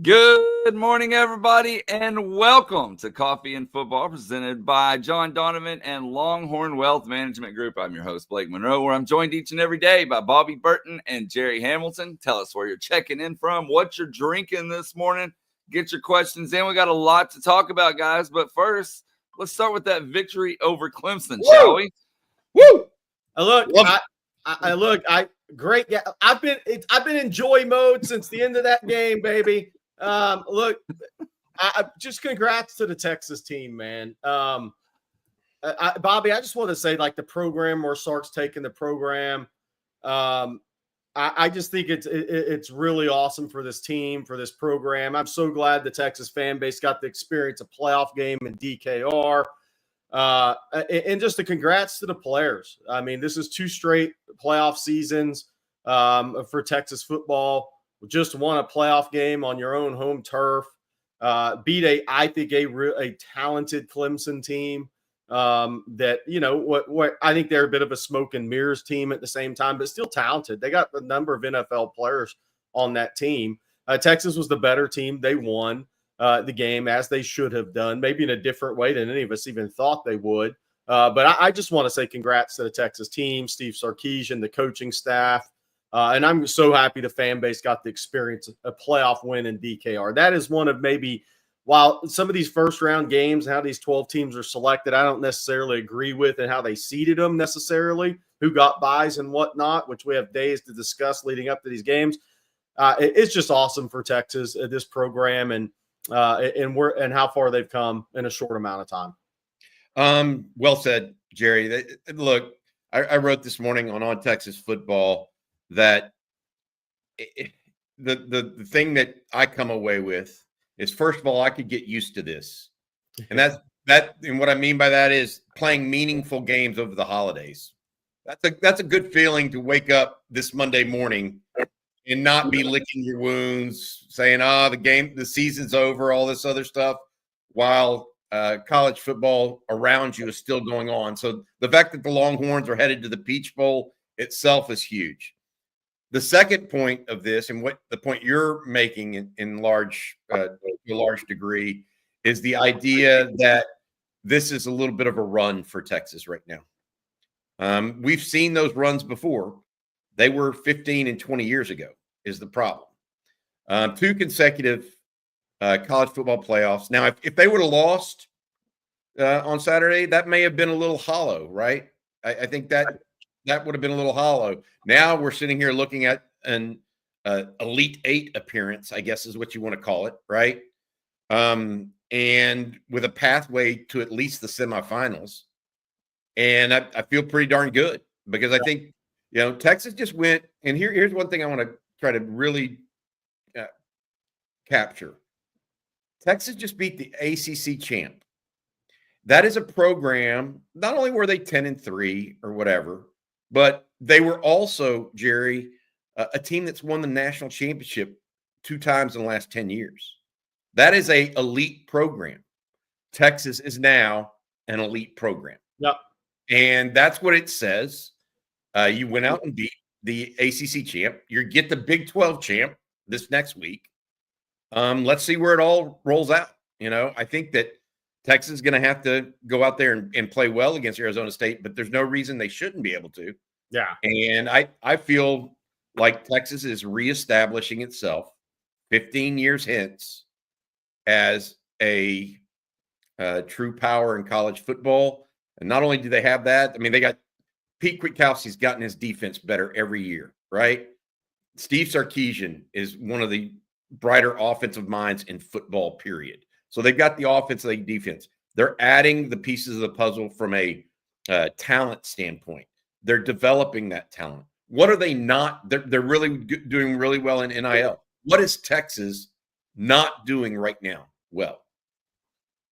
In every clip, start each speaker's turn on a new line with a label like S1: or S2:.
S1: Good morning, everybody, and welcome to Coffee and Football, presented by John Donovan and Longhorn Wealth Management Group. I'm your host, Blake Monroe, where I'm joined each and every day by Bobby Burton and Jerry Hamilton. Tell us where you're checking in from, what you're drinking this morning. Get your questions in. We got a lot to talk about, guys, but first, let's start with that victory over Clemson, shall we?
S2: Woo! Great. Yeah, I've been in joy mode since the end of that game, baby. Just congrats to the Texas team, man. Bobby, I just want to say, like, the program where Sark's taking the program. I just think it's really awesome for this team, for this program. I'm so glad the Texas fan base got to experience a playoff game in DKR. And just a congrats to the players. I mean, this is 2 straight playoff seasons for Texas football. We just won a playoff game on your own home turf. Beat a talented Clemson team that, you know, what I think they're a bit of a smoke and mirrors team at the same time, but still talented. They got a number of NFL players on that team. Texas was the better team. They won the game, as they should have done, maybe in a different way than any of us even thought they would. But I just want to say congrats to the Texas team, Steve Sarkisian, the coaching staff. And I'm so happy the fan base got to experience a playoff win in DKR. That is one of maybe, while some of these first round games, how these 12 teams are selected, I don't necessarily agree with, and how they seeded them necessarily, who got buys and whatnot, which we have days to discuss leading up to these games. It's just awesome for Texas, this program, and how far they've come in a short amount of time.
S3: Well said, Jerry. Look, I wrote this morning on Texas football that the thing that I come away with is, first of all, I could get used to this, and and what I mean by that is playing meaningful games over the holidays. That's a good feeling to wake up this Monday morning and not be licking your wounds, saying, the season's over, all this other stuff, while college football around you is still going on. So the fact that the Longhorns are headed to the Peach Bowl itself is huge. The second point of this, and what the point you're making to a large degree, is the idea that this is a little bit of a run for Texas right now. We've seen those runs before. They were 15 and 20 years ago is the problem. 2 consecutive college football playoffs. Now, if they would have lost on Saturday, that may have been a little hollow, right? I think that would have been a little hollow. Now we're sitting here looking at an Elite 8 appearance, I guess is what you want to call it, right? And with a pathway to at least the semifinals. And I feel pretty darn good, because I think, you know, Texas just went, and here's one thing I want to try to really capture. Texas just beat the ACC champ. That is a program, not only were they 10-3 or whatever, but they were also, Jerry, a team that's won the national championship 2 times in the last 10 years. That is an elite program. Texas is now an elite program.
S2: Yep.
S3: And that's what it says. You went out and beat the ACC champ. You get the Big 12 champ this next week. Let's see where it all rolls out. You know, I think that Texas is going to have to go out there and play well against Arizona State, but there's no reason they shouldn't be able to.
S2: Yeah.
S3: And I feel like Texas is reestablishing itself 15 years hence as a true power in college football. And not only do they have that, I mean, they got Pete Kwiatkowski's gotten his defense better every year, right? Steve Sarkisian is one of the brighter offensive minds in football, period. So they've got the offense, the defense. They're adding the pieces of the puzzle from a talent standpoint. They're developing that talent. What are they not? They're really doing really well in NIL. What is Texas not doing right now well?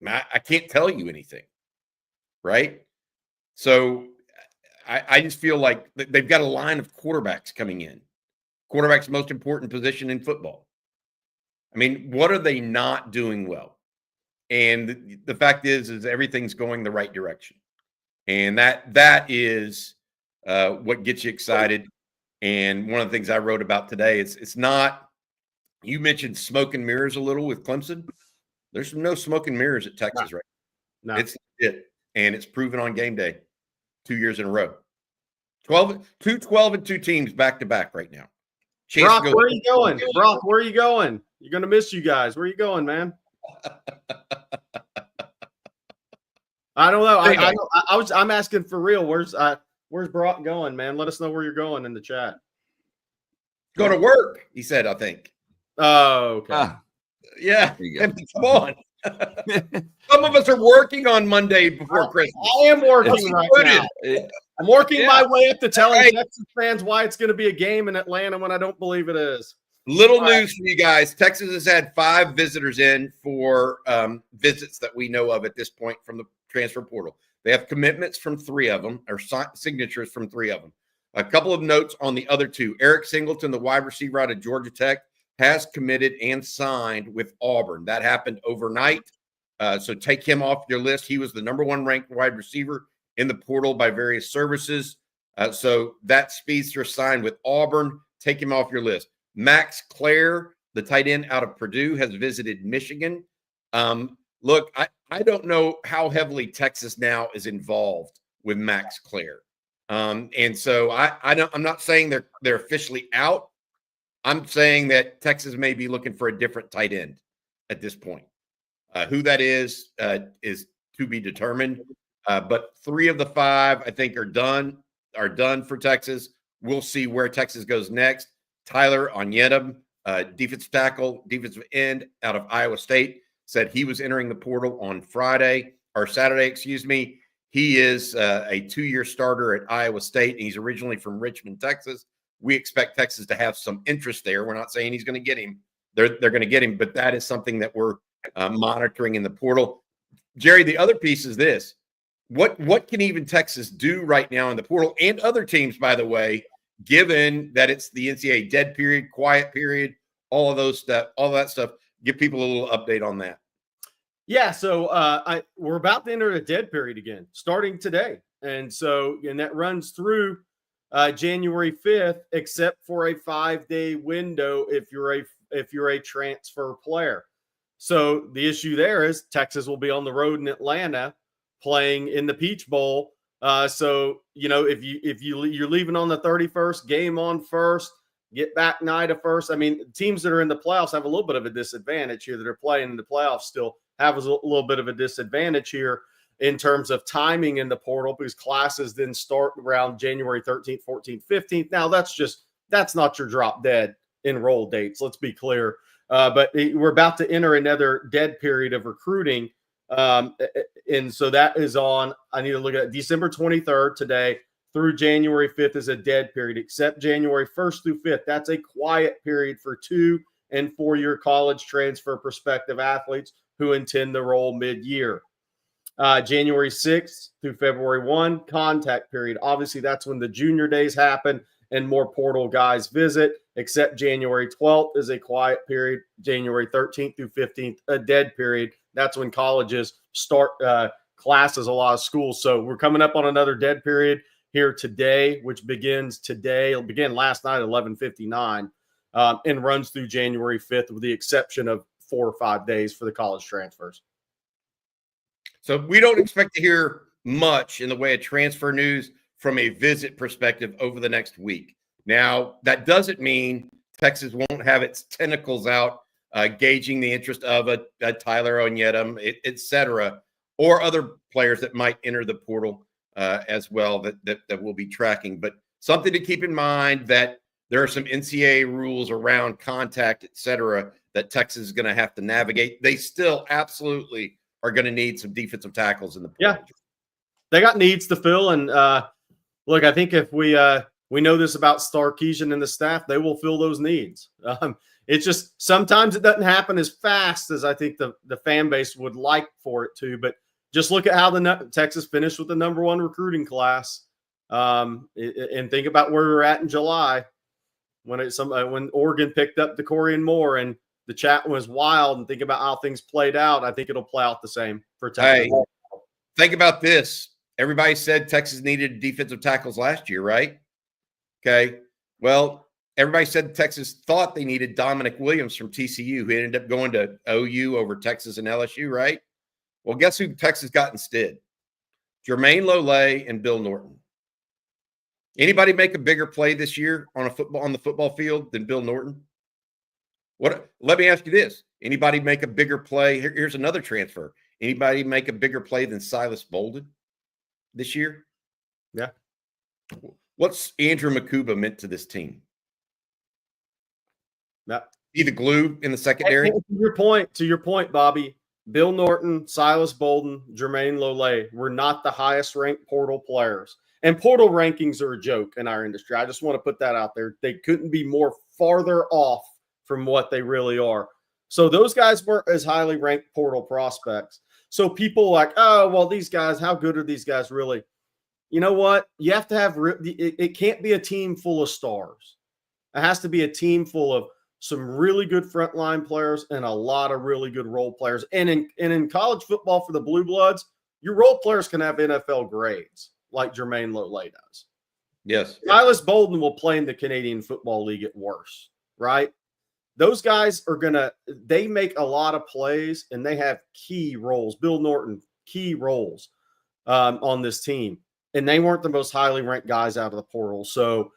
S3: I can't tell you anything, right? So I just feel like they've got a line of quarterbacks coming in. Quarterback's the most important position in football. I mean, what are they not doing well? And the fact is everything's going the right direction. And that is what gets you excited. And one of the things I wrote about today is it's not You mentioned smoke and mirrors a little with Clemson. There's no smoke and mirrors at Texas right now.
S2: No.
S3: It's it, and it's proven on game day 2 years in a row. 12 and 2 teams back to back right now.
S2: Brock, where are you going? Brock, where are you going? You're going to miss you guys. Where are you going, man? I don't know. I'm asking for real. Where's Brock going, man? Let us know where you're going in the chat.
S3: Go to work, he said, I think.
S2: Oh, okay.
S3: Yeah. Come on. Some of us are working on Monday before Christmas.
S2: I am working right now. I'm working my way up to telling Texas fans why it's going to be a game in Atlanta when I don't believe it is.
S3: Little news for you guys. Texas has had 5 visitors in for visits that we know of at this point from the transfer portal. They have commitments from 3 of them, or signatures from 3 of them. A couple of notes on the other 2. Eric Singleton, the wide receiver out of Georgia Tech, has committed and signed with Auburn. That happened overnight. So take him off your list. He was the #1 ranked wide receiver in the portal by various services. So that speedster signed with Auburn. Take him off your list. Max Clare, the tight end out of Purdue, has visited Michigan. Look, I don't know how heavily Texas now is involved with Max Clare. And so I'm not saying they're officially out. I'm saying that Texas may be looking for a different tight end at this point. Who that is to be determined. But 3 of the 5, I think, are done for Texas. We'll see where Texas goes next. Tyler Onyedim, defensive tackle, defensive end out of Iowa State, said he was entering the portal on Saturday, excuse me. He is a 2-year starter at Iowa State, and he's originally from Richmond, Texas. We expect Texas to have some interest there. We're not saying he's going to get him. They're going to get him, but that is something that we're monitoring in the portal. Jerry, the other piece is this. What can even Texas do right now in the portal, and other teams, by the way, given that it's the NCAA dead period, quiet period, all that stuff? Give people a little update on that.
S2: Yeah, so we're about to enter a dead period again, starting today, and that runs through January 5th, except for a 5-day window if you're a transfer player. So the issue there is Texas will be on the road in Atlanta playing in the Peach Bowl. So if you're leaving on the 31st, game on first, get back night of first. I mean, teams that are in the playoffs have a little bit of a disadvantage here. That are playing in the playoffs still have a little bit of a disadvantage here in terms of timing in the portal, because classes then start around January 13th, 14th, 15th. Now that's not your drop dead enroll dates. Let's be clear. But we're about to enter another dead period of recruiting. And so that is on, I need to look at December 23rd today through January 5th is a dead period, except January 1st through 5th. That's a quiet period for 2- and 4-year college transfer prospective athletes who intend to roll mid-year. January 6th through February 1, contact period. Obviously, that's when the junior days happen and more portal guys visit, except January 12th is a quiet period. January 13th through 15th, a dead period. That's when colleges start classes, a lot of schools. So we're coming up on another dead period here today, which begins today. It'll begin last night at 11:59 and runs through January 5th with the exception of 4 or 5 days for the college transfers.
S3: So we don't expect to hear much in the way of transfer news from a visit perspective over the next week. Now, that doesn't mean Texas won't have its tentacles out, gauging the interest of a Tyler Onyedim, et cetera, or other players that might enter the portal as well that we'll be tracking. But something to keep in mind that there are some NCAA rules around contact, et cetera, that Texas is going to have to navigate. They still absolutely are going to need some defensive tackles in the portal.
S2: Yeah, they got needs to fill. And look, I think if we know this about Sarkisian and the staff, they will fill those needs. It's just sometimes it doesn't happen as fast as I think the fan base would like for it to. But just look at how Texas finished with the #1 recruiting class, and think about where we're at in July when Oregon picked up DeCorian Moore and the chat was wild. And think about how things played out. I think it'll play out the same for Texas.
S3: Hey, think about this. Everybody said Texas needed defensive tackles last year, right? Okay. Well, everybody said Texas thought they needed Dominic Williams from TCU, who ended up going to OU over Texas and LSU, right? Well, guess who Texas got instead? Jermaine Lole and Bill Norton. Anybody make a bigger play this year on the football field than Bill Norton? Let me ask you this. Anybody make a bigger play? Here's another transfer. Anybody make a bigger play than Silas Bolden this year?
S2: Yeah.
S3: What's Andrew Makuba meant to this team?
S2: Be
S3: the glue in the secondary.
S2: To your point, Bobby, Bill Norton, Silas Bolden, Jermaine Lole were not the highest ranked portal players. And portal rankings are a joke in our industry. I just want to put that out there. They couldn't be more farther off from what they really are. So those guys weren't as highly ranked portal prospects. So people like, oh, well, these guys, how good are these guys really? You know what? You have to have it can't be a team full of stars. It has to be a team full of some really good frontline players and a lot of really good role players. And in college football for the Blue Bloods, your role players can have NFL grades like Jermaine Lole does.
S3: Yes.
S2: Silas Bolden will play in the Canadian Football League at worst, right? Those guys they make a lot of plays and they have key roles. Bill Norton, key roles on this team. And they weren't the most highly ranked guys out of the portal. So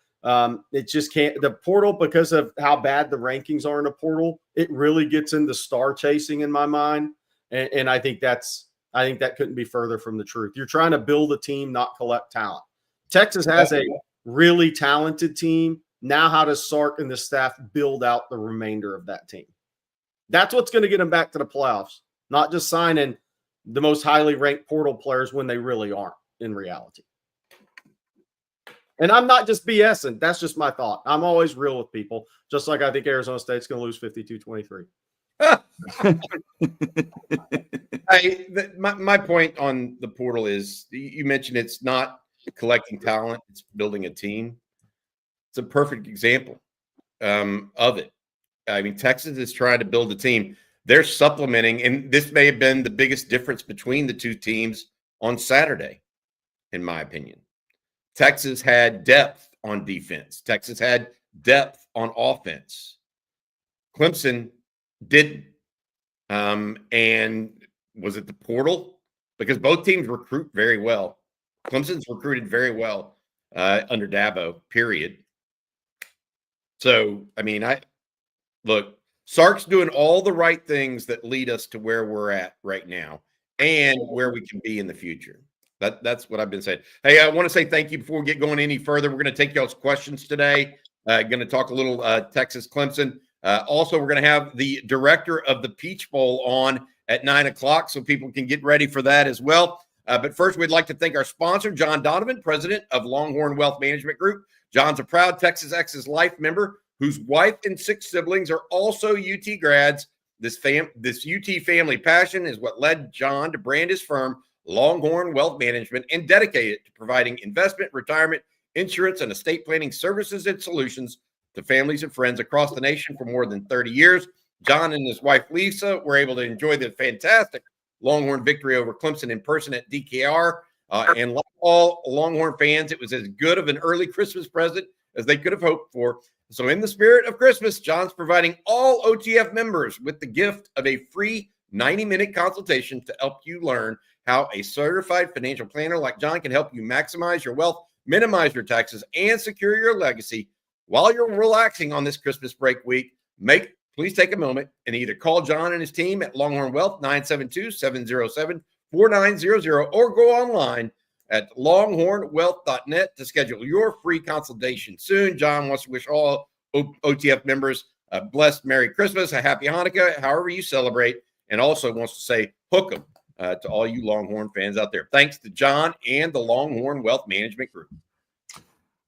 S2: it just can't. The portal, because of how bad the rankings are in the portal, it really gets into star chasing in my mind. And I think that couldn't be further from the truth. You're trying to build a team, not collect talent. Texas has a really talented team. Now, how does Sark and the staff build out the remainder of that team? That's what's going to get them back to the playoffs, not just signing the most highly ranked portal players when they really aren't in reality. And I'm not just BSing. That's just my thought. I'm always real with people, just like I think Arizona State's going to lose 52-23.
S3: My point on the portal is, you mentioned it's not collecting talent, it's building a team. It's a perfect example of it. I mean, Texas is trying to build a team. They're supplementing, and this may have been the biggest difference between the two teams on Saturday, in my opinion. Texas had depth on defense. Texas had depth on offense. Clemson didn't. And was it the portal? Because both teams recruit very well. Clemson's recruited very well under Dabo, period. So, I mean, Sark's doing all the right things that lead us to where we're at right now and where we can be in the future. That's what I've been saying. Hey, I want to say thank you before we get going any further. We're going to take y'all's questions today. Going to talk a little Texas Clemson. Also, we're going to have the director of the Peach Bowl on at 9:00, so people can get ready for that as well. But first, we'd like to thank our sponsor, John Donovan, president of Longhorn Wealth Management Group. John's a proud Texas Ex's Life member whose wife and 6 siblings are also UT grads. This UT family passion is what led John to brand his firm, Longhorn Wealth Management, and dedicate it to providing investment, retirement, insurance, and estate planning services and solutions to families and friends across the nation for more than 30 years. John and his wife, Lisa, were able to enjoy the fantastic Longhorn victory over Clemson in person at DKR. And like all Longhorn fans, it was as good of an early Christmas present as they could have hoped for. So in the spirit of Christmas, John's providing all OTF members with the gift of a free 90-minute consultation to help you learn how a certified financial planner like John can help you maximize your wealth, minimize your taxes, and secure your legacy while you're relaxing on this Christmas break week. Please take a moment and either call John and his team at Longhorn Wealth 972-707-4900 or go online at longhornwealth.net to schedule your free consultation soon. John wants to wish all OTF members a blessed Merry Christmas, a Happy Hanukkah, however you celebrate, and also wants to say hook 'em to all you Longhorn fans out there. Thanks to John and the Longhorn Wealth Management Group.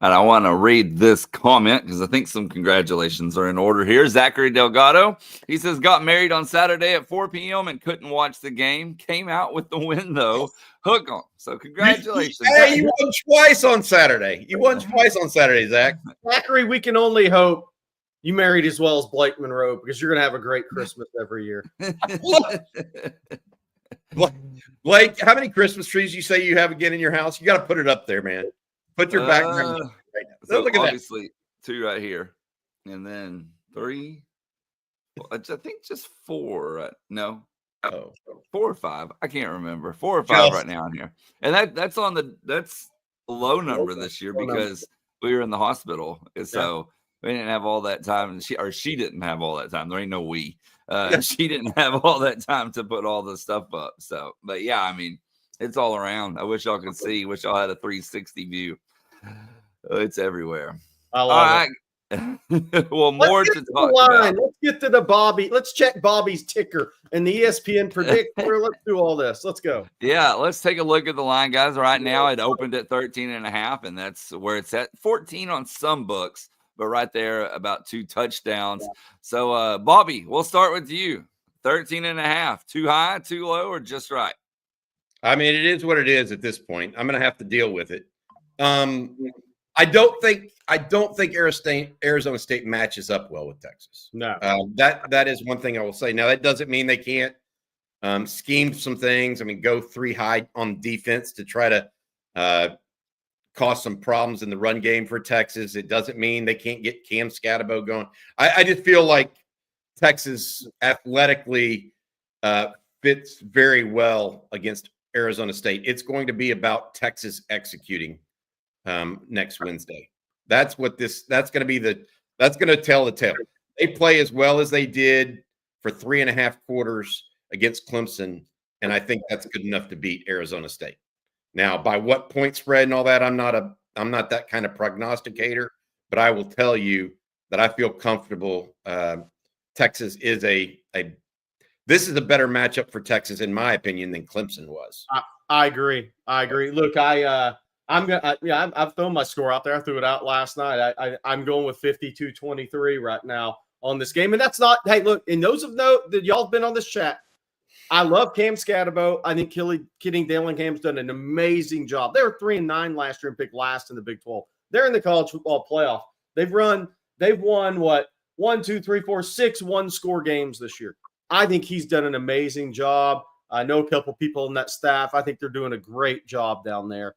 S1: And I want to read this comment because I think some congratulations are in order here. Zachary Delgado, he says, got married on Saturday at 4 p.m. and couldn't watch the game. Came out with the win, though. Hook on. So congratulations.
S3: Hey, you won twice on Saturday. Zach.
S2: Zachary, we can only hope you married as well as Blake Monroe because you're going to have a great Christmas every year.
S3: Blake, how many Christmas trees you say you have again in your house? You got to put it up there, man. Put your background.
S1: So look at obviously that. 2 right here. and then 3. I think just 4. Right? No,
S3: Oh,
S1: 4 or 5. I can't remember. 4 or 5 right now in here, and that's a low number this year because we were in the hospital, and so we didn't have all that time. And she didn't have all that time. There ain't no we. She didn't have all that time to put all the stuff up. So, but yeah, I mean, it's all around. I wish y'all could see. Wish y'all had a 360 view. It's everywhere.
S2: I love it.
S1: Well, more to talk about.
S2: Let's get to the Bobby. Let's check Bobby's ticker and the ESPN predictor. Let's do all this. Let's go.
S1: Yeah, let's take a look at the line, guys. Right now, it opened at 13.5, and that's where it's at. 14 on some books, but right there, about 2 touchdowns. So, Bobby, we'll start with you. 13.5, too high, too low, or just right?
S3: I mean, it is what it is at this point. I'm going to have to deal with it. I don't think Arizona State matches up well with Texas.
S2: No,
S3: that is one thing I will say. Now that doesn't mean they can't scheme some things. I mean, go 3 high on defense to try to cause some problems in the run game for Texas. It doesn't mean they can't get Cam Scatabo going. I just feel like Texas athletically fits very well against Arizona State. It's going to be about Texas executing next Wednesday. That's going to tell the tale. They play as well as they did for 3.5 quarters against Clemson, and I think that's good enough to beat Arizona State. Now, by what point spread and all that, I'm not that kind of prognosticator, but I will tell you that I feel comfortable. Texas is this is a better matchup for Texas, in my opinion, than Clemson was.
S2: I agree. Look, I've thrown my score out there. I threw it out last night. I'm going with 52-23 right now on this game. And that's not, hey, look, and those of note that y'all have been on this chat, I love Cam Scatabo. I think Kidding Dillingham's done an amazing job. They were 3-9 last year and picked last in the Big 12. They're in the college football playoff. They've won what? 1, 2, 3, 4, 6 one-score games this year. I think he's done an amazing job. I know a couple people in that staff. I think they're doing a great job down there.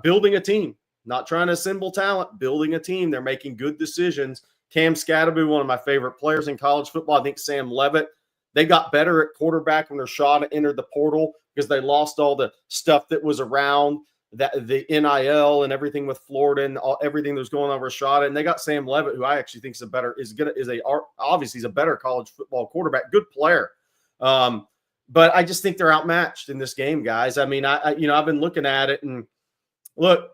S2: Building a team, not trying to assemble talent, building a team. They're making good decisions. Cam Scatabo, one of my favorite players in college football. I think Sam Leavitt. They got better at quarterback when Rashad entered the portal because they lost all the stuff that was around the NIL and everything with Florida and everything that was going on with Rashad. And they got Sam Leavitt, who I actually think obviously he's a better college football quarterback, good player. But I just think they're outmatched in this game, guys. I mean, I've been looking at it, and look,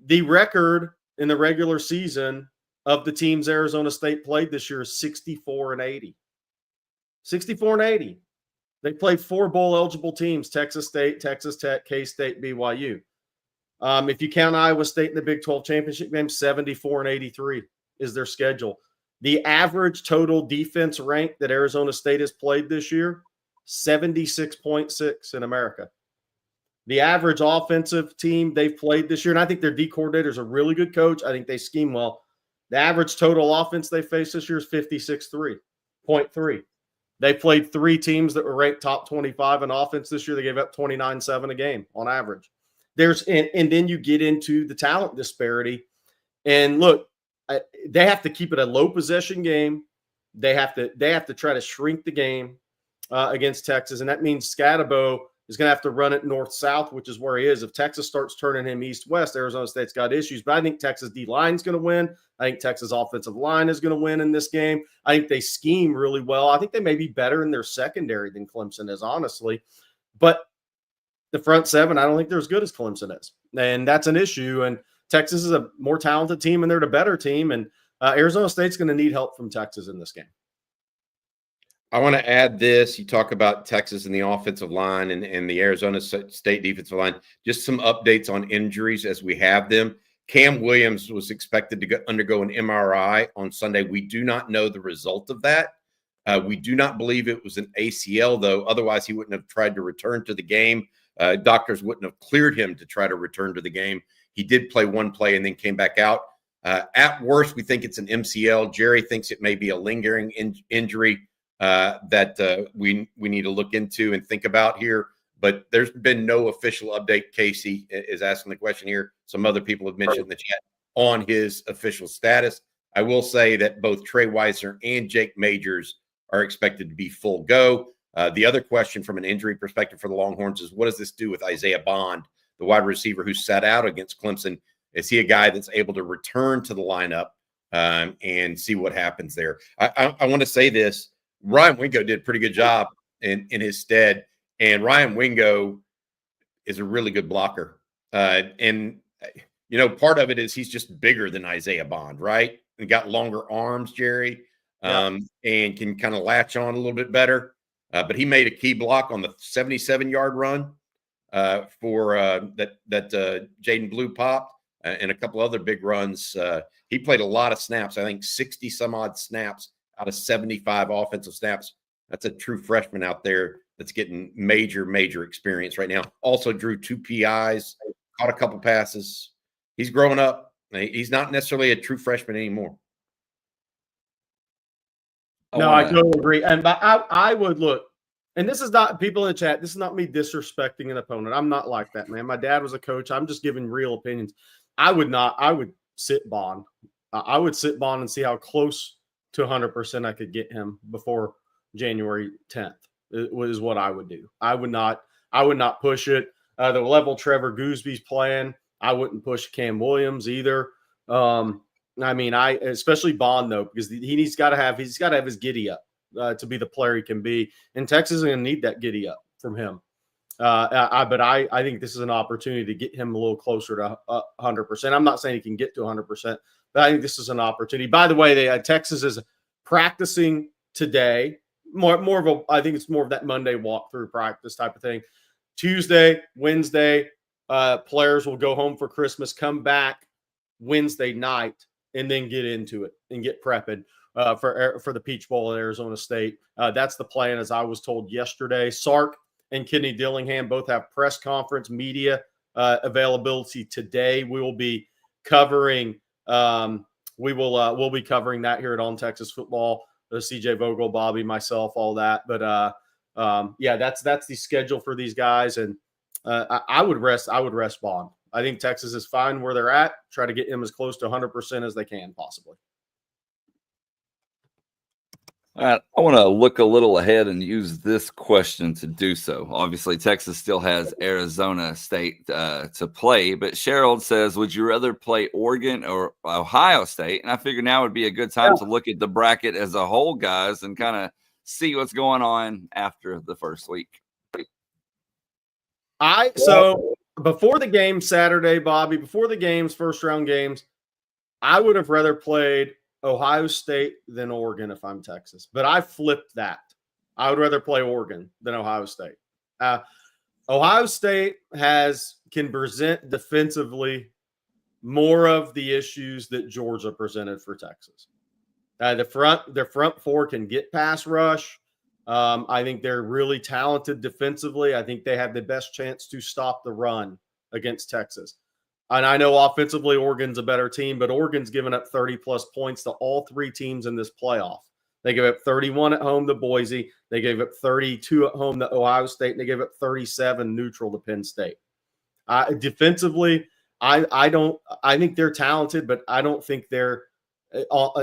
S2: the record in the regular season of the teams Arizona State played this year is 64-80. 64-80. They played 4 bowl-eligible teams: Texas State, Texas Tech, K-State, BYU. If you count Iowa State in the Big 12 championship game, 74-83 is their schedule. The average total defense rank that Arizona State has played this year, 76.6 in America. The average offensive team they've played this year, and I think their D coordinator is a really good coach. I think they scheme well. The average total offense they faced this year is 56.3. They played 3 teams that were ranked top 25 in offense this year. They gave up 29-7 a game on average. And then you get into the talent disparity. And look, they have to keep it a low possession game. They have to try to shrink the game against Texas, and that means Scatabo is going to have to run it north-south, which is where he is. If Texas starts turning him east-west, Arizona State's got issues. But I think Texas D-line is going to win. I think Texas offensive line is going to win in this game. I think they scheme really well. I think they may be better in their secondary than Clemson is, honestly. But the front 7, I don't think they're as good as Clemson is. And that's an issue. And Texas is a more talented team, and they're the better team. And Arizona State's going to need help from Texas in this game.
S3: I want to add this. You talk about Texas and the offensive line and the Arizona State defensive line. Just some updates on injuries as we have them. Cam Williams was expected to undergo an MRI on Sunday. We do not know the result of that. We do not believe it was an ACL, though. Otherwise, he wouldn't have tried to return to the game. Doctors wouldn't have cleared him to try to return to the game. He did play one play and then came back out. At worst, we think it's an MCL. Jerry thinks it may be a lingering injury that we need to look into and think about here. But there's been no official update. Casey is asking the question here. Some other people have mentioned in the chat on his official status. I will say that both Trey Weisner and Jake Majors are expected to be full go. The other question from an injury perspective for the Longhorns is, what does this do with Isaiah Bond, the wide receiver who sat out against Clemson? Is he a guy that's able to return to the lineup and see what happens there? I want to say this. Ryan Wingo did a pretty good job in his stead, and Ryan Wingo is a really good blocker. And, part of it is he's just bigger than Isaiah Bond, right? And got longer arms, Jerry, and can kind of latch on a little bit better. But he made a key block on the 77-yard run for that Jaden Blue popped, and a couple other big runs. He played a lot of snaps. I think 60 some odd snaps out of 75 offensive snaps. That's a true freshman out there that's getting major experience right now. Also drew 2 PIs, caught a couple passes. He's growing up. He's not necessarily a true freshman anymore.
S2: I totally agree. And I would look, and this is not people in the chat. This is not me disrespecting an opponent. I'm not like that, man. My dad was a coach. I'm just giving real opinions. I would sit Bond. I would sit Bond and see how close to 100% I could get him before January 10th. Is what I would do. I would not push it. The level Trevor Goosby's playing, I wouldn't push Cam Williams either. Especially Bond though, because he's got to have his giddy up to be the player he can be. And Texas is going to need that giddy up from him. But I think this is an opportunity to get him a little closer to 100%. I'm not saying he can get to 100%, but I think this is an opportunity. By the way, Texas is practicing today. I think it's more of that Monday walkthrough practice type of thing. Tuesday, Wednesday, players will go home for Christmas, come back Wednesday night, and then get into it and get prepping for the Peach Bowl at Arizona State. That's the plan, as I was told yesterday. Sark and Kenny Dillingham both have press conference media availability today. We will be covering. We'll be covering that here at On Texas Football. CJ Vogel, Bobby, myself, all that. But that's the schedule for these guys, and I would rest Bond. I think Texas is fine where they're at. Try to get him as close to 100% as they can possibly.
S1: All right, I want to look a little ahead and use this question to do so. Obviously, Texas still has Arizona State to play, but Cheryl says, would you rather play Oregon or Ohio State? And I figure now would be a good time to look at the bracket as a whole, guys, and kind of see what's going on after the first week.
S2: So before the game Saturday, Bobby, before the games, first round games, I would have rather played Ohio State than Oregon if I'm Texas. But I flipped that. I would rather play Oregon than Ohio State. Ohio State can present defensively more of the issues that Georgia presented for Texas. Their front four can get pass rush. I think they're really talented defensively. I think they have the best chance to stop the run against Texas. And I know offensively, Oregon's a better team, but Oregon's given up 30-plus points to all 3 teams in this playoff. They gave up 31 at home to Boise. They gave up 32 at home to Ohio State. And they gave up 37 neutral to Penn State. Defensively, I think they're talented, but I don't think they're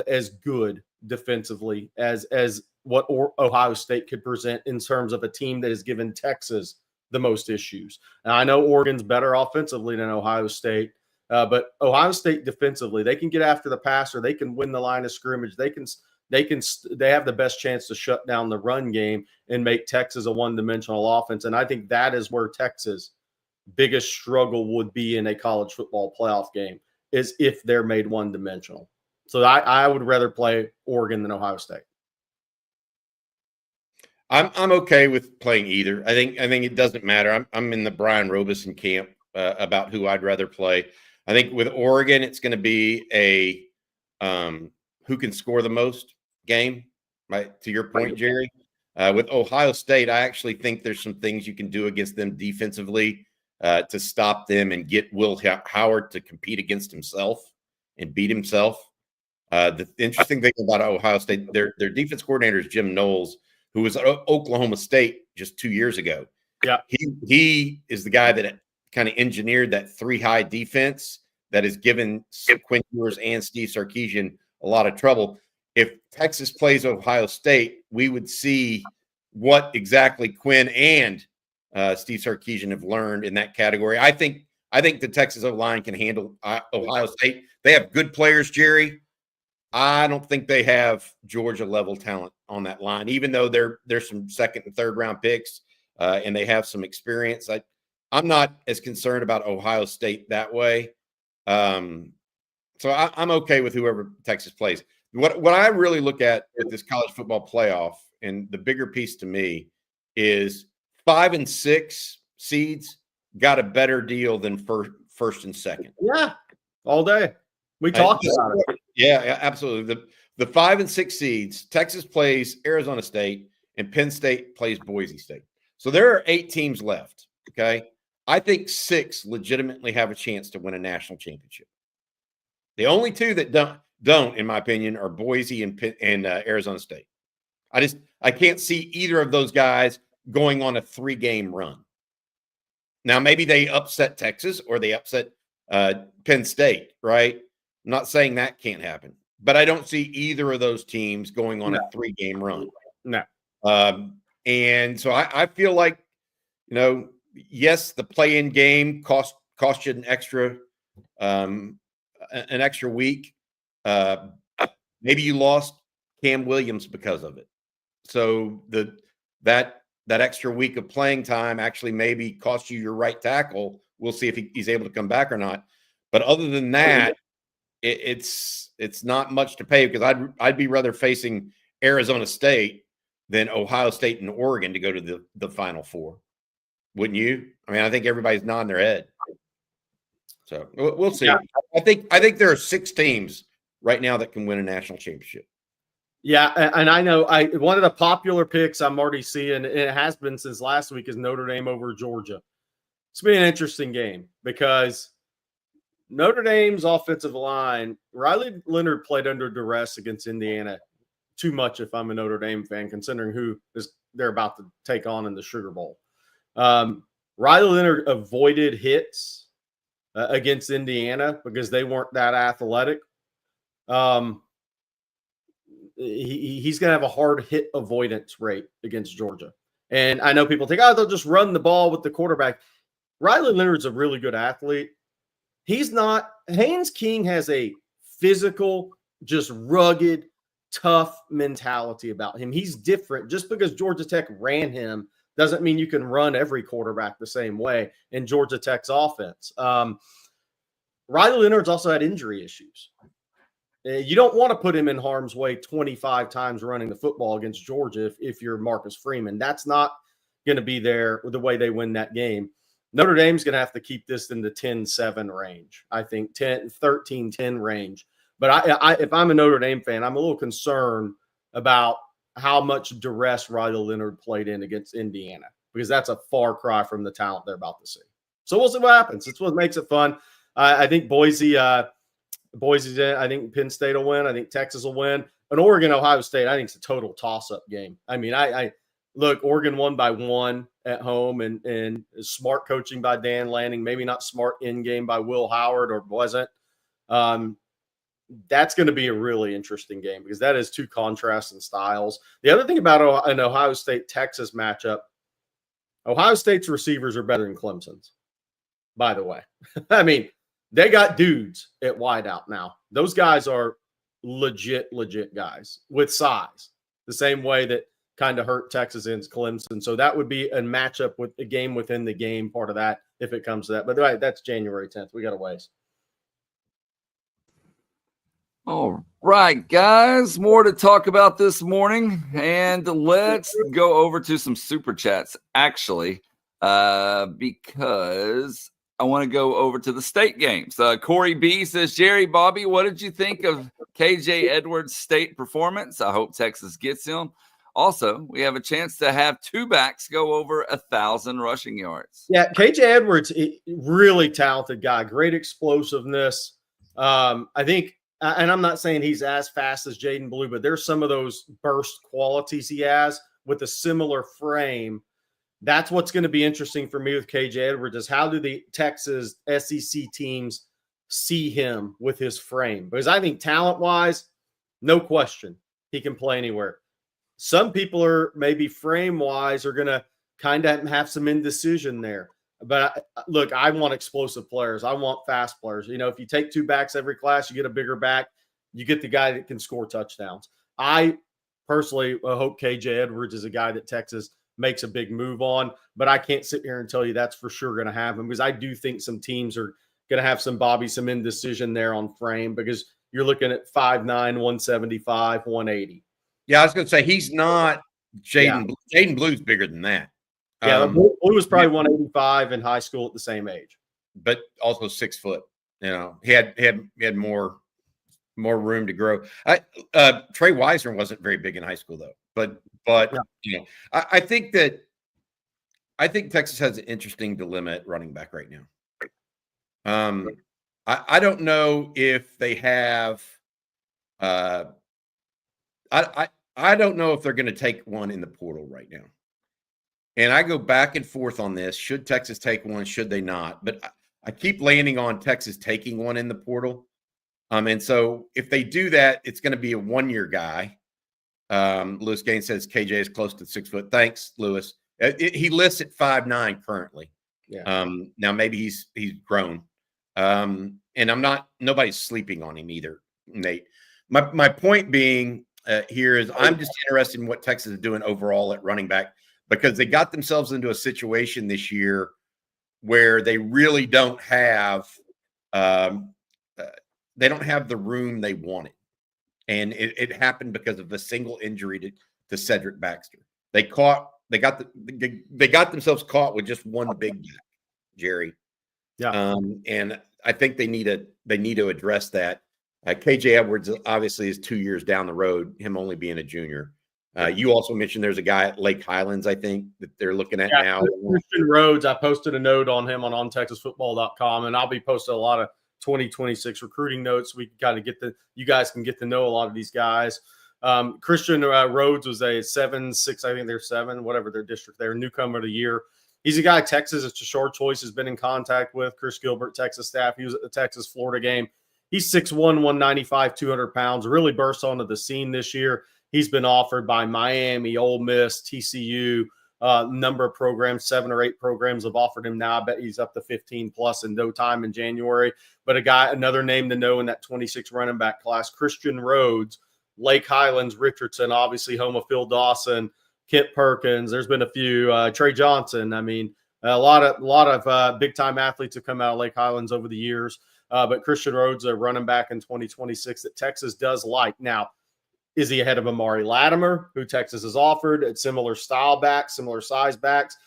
S2: as good defensively as what Ohio State could present in terms of a team that has given Texas the most issues. And I know Oregon's better offensively than Ohio State, but Ohio State defensively, they can get after the passer. They can win the line of scrimmage. They have the best chance to shut down the run game and make Texas a one-dimensional offense. And I think that is where Texas' biggest struggle would be in a college football playoff game, is if they're made one-dimensional. So I would rather play Oregon than Ohio State.
S3: I'm okay with playing either. I think it doesn't matter. I'm in the Brian Robeson camp about who I'd rather play. I think with Oregon, it's going to be a who can score the most game. Right, to your point, Jerry. With Ohio State, I actually think there's some things you can do against them defensively to stop them and get Will Howard to compete against himself and beat himself. The interesting thing about Ohio State, their defense coordinator is Jim Knowles, who was at Oklahoma State just 2 years ago.
S2: Yeah.
S3: He is the guy that kind of engineered that 3-high defense that has given Quinn Ewers and Steve Sarkisian a lot of trouble. If Texas plays Ohio State, we would see what exactly Quinn and Steve Sarkisian have learned in that category. I think the Texas O-line can handle Ohio State. They have good players, Jerry. I don't think they have Georgia level talent on that line, even though there's some second and third round picks and they have some experience. I'm not as concerned about Ohio State that way. So I'm okay with whoever Texas plays. What I really look at with this college football playoff, and the bigger piece to me, is 5 and 6 seeds got a better deal than first and second.
S2: Yeah, all day. We talked about it.
S3: Yeah, absolutely. The 5 and 6 seeds, Texas plays Arizona State and Penn State plays Boise State. So there are 8 teams left. Okay. I think 6 legitimately have a chance to win a national championship. The only 2 that don't, in my opinion, are Boise and Arizona State. I can't see either of those guys going on a 3-game run. Now, maybe they upset Texas or they upset Penn State, right? I'm not saying that can't happen, but I don't see either of those teams going on a 3-game run.
S2: No.
S3: And so I feel like, yes, the play-in game cost you an extra week. Maybe you lost Cam Williams because of it. So that extra week of playing time actually maybe cost you your right tackle. We'll see if he's able to come back or not. But other than that, it's not much to pay, because I'd be rather facing Arizona State than Ohio State and Oregon to go to the Final Four. Wouldn't you? I mean, I think everybody's nodding their head. So we'll see. Yeah. I think there are 6 teams right now that can win a national championship.
S2: Yeah, and I know one of the popular picks I'm already seeing, and it has been since last week, is Notre Dame over Georgia. It's been an interesting game because Notre Dame's offensive line, Riley Leonard played under duress against Indiana too much if I'm a Notre Dame fan, considering who they're about to take on in the Sugar Bowl. Riley Leonard avoided hits against Indiana because they weren't that athletic. He's going to have a hard hit avoidance rate against Georgia. And I know people think, they'll just run the ball with the quarterback. Riley Leonard's a really good athlete. He's not. Haynes King has a physical, just rugged, tough mentality about him. He's different. Just because Georgia Tech ran him doesn't mean you can run every quarterback the same way in Georgia Tech's offense. Riley Leonard's also had injury issues. You don't want to put him in harm's way 25 times running the football against Georgia if you're Marcus Freeman. That's not going to be there with the way they win that game. Notre Dame's going to have to keep this in the 10-7 range. I think 13-10 range. But if I'm a Notre Dame fan, I'm a little concerned about how much duress Riley Leonard played in against Indiana, because that's a far cry from the talent they're about to see. So we'll see what happens. It's what makes it fun. I think Boise's in. I think Penn State will win. I think Texas will win. And Oregon, Ohio State, I think it's a total toss-up game. I mean, I look, Oregon won by 1 at home, and smart coaching by Dan Lanning, maybe not smart in-game by Will Howard, or wasn't. That's going to be a really interesting game because that is 2 contrasting styles. The other thing about an Ohio State-Texas matchup, Ohio State's receivers are better than Clemson's, by the way. I mean, they got dudes at wideout now. Those guys are legit guys with size, the same way that kind of hurt Texas and Clemson. So that would be a matchup with a game within the game part of that if it comes to that. But right, that's January 10th. We got a ways.
S1: All right, guys, more to talk about this morning, and let's go over to some super chats, actually, because I want to go over to the state games. Corey B says, Jerry, Bobby, what did you think of KJ Edwards' state performance? I hope Texas gets him. Also, we have a chance to have 2 backs go over 1,000 rushing yards.
S2: Yeah, KJ Edwards, really talented guy, great explosiveness. I think, and I'm not saying he's as fast as Jaden Blue, but there's some of those burst qualities he has with a similar frame. That's what's going to be interesting for me with KJ Edwards, is how do the Texas SEC teams see him with his frame? Because I think talent-wise, No question. He can play anywhere. Some people are maybe frame-wise are going to kind of have some indecision there. But look, I want explosive players. I want fast players. You know, if you take 2 backs every class, you get a bigger back. You get the guy that can score touchdowns. I personally hope KJ Edwards is a guy that Texas makes a big move on, but I can't sit here and tell you that's for sure going to happen, because I do think some teams are going to have some indecision there on frame, because you're looking at 5'9", 175, 180.
S3: Yeah, I was going to say he's not Jaden.
S2: Yeah.
S3: Jaden Blue's bigger than that.
S2: Yeah, Blue was probably 185 in high school at the same age,
S3: but also 6 foot. You know, he had more room to grow. Trey Wisner wasn't very big in high school though, but yeah. You know, I think Texas has an interesting dilemma at running back right now. I don't know if they have. I don't know if they're going to take one in the portal right now. And I go back and forth on this. Should Texas take one? Should they not? But I keep landing on Texas taking one in the portal. And so if they do that, it's going to be a 1-year guy. Lewis Gaines says KJ is close to 6 foot. Thanks, Lewis. He lists at 5'9" currently.
S2: Yeah.
S3: Now maybe he's grown. And nobody's sleeping on him either, Nate. My point being here is I'm just interested in what Texas is doing overall at running back, because they got themselves into a situation this year where they really don't have the room they wanted. And it happened because of a single injury to Cedric Baxter. They got themselves caught with just one big back, Jerry.
S2: Yeah.
S3: And I think they need to address that. KJ Edwards obviously is 2 years down the road, him only being a junior. You also mentioned there's a guy at Lake Highlands, I think, that they're looking at now.
S2: Christian Rhodes, I posted a note on him on OnTexasFootball.com, and I'll be posting a lot of 2026 recruiting notes. We can kind of you guys can get to know a lot of these guys. Christian Rhodes was a 7'6", I think they're 7, whatever their district. They're newcomer of the year. He's a guy Texas, it's a short choice, has been in contact with. Chris Gilbert, Texas staff. He was at the Texas-Florida game. He's 6'1", 195, 200 pounds. Really burst onto the scene this year. He's been offered by Miami, Ole Miss, TCU, number of programs, 7 or 8 programs have offered him now. I bet he's up to 15 plus in no time in January. But another name to know in that 26 running back class, Christian Rhodes, Lake Highlands, Richardson, obviously home of Phil Dawson, Kent Perkins. There's been a few, Trey Johnson. I mean, a lot of big time athletes have come out of Lake Highlands over the years. But Christian Rhodes, a running back in 2026 that Texas does like. Now, is he ahead of Amari Latimer, who Texas has offered at similar style backs, similar size backs?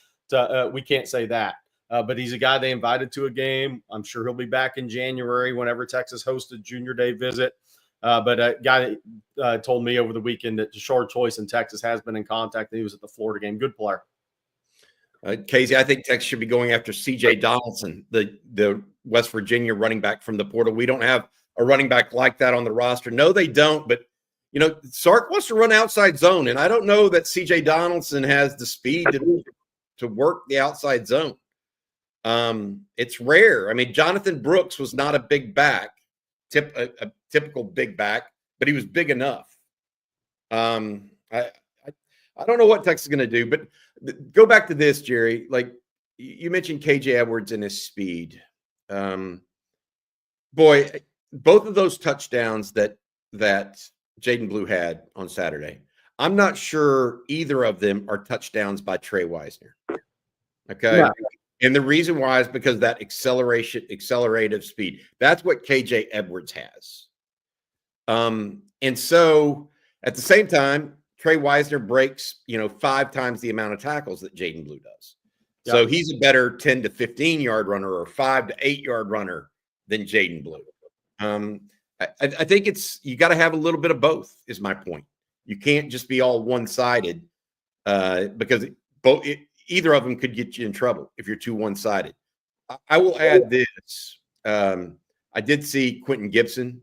S2: We can't say that. But he's a guy they invited to a game. I'm sure he'll be back in January whenever Texas hosts a Junior Day visit. But a guy told me over the weekend that Short Choice in Texas has been in contact, and he was at the Florida game. Good player.
S3: Casey, I think Texas should be going after C.J. Donaldson, the West Virginia running back from the portal. We don't have a running back like that on the roster. No, they don't. But, you know, Sark wants to run outside zone, and I don't know that C.J. Donaldson has the speed to work the outside zone. It's rare. I mean, Jonathan Brooks was not a big back, a typical big back, but he was big enough. I don't know what Texas is going to do, but go back to this, Jerry. Like you mentioned KJ Edwards and his speed. Boy, both of those touchdowns that Jaden Blue had on Saturday, I'm not sure either of them are touchdowns by Trey Wisner. Okay. Yeah. And the reason why is because that accelerative speed. That's what KJ Edwards has. And so at the same time, Trey Wisner breaks, 5 times the amount of tackles that Jaden Blue does. Yeah. So he's a better 10 to 15 yard runner or 5 to 8 yard runner than Jaden Blue. I think you got to have a little bit of both is my point. You can't just be all one-sided because either of them could get you in trouble if you're too one-sided. I will add this. I did see Quentin Gibson,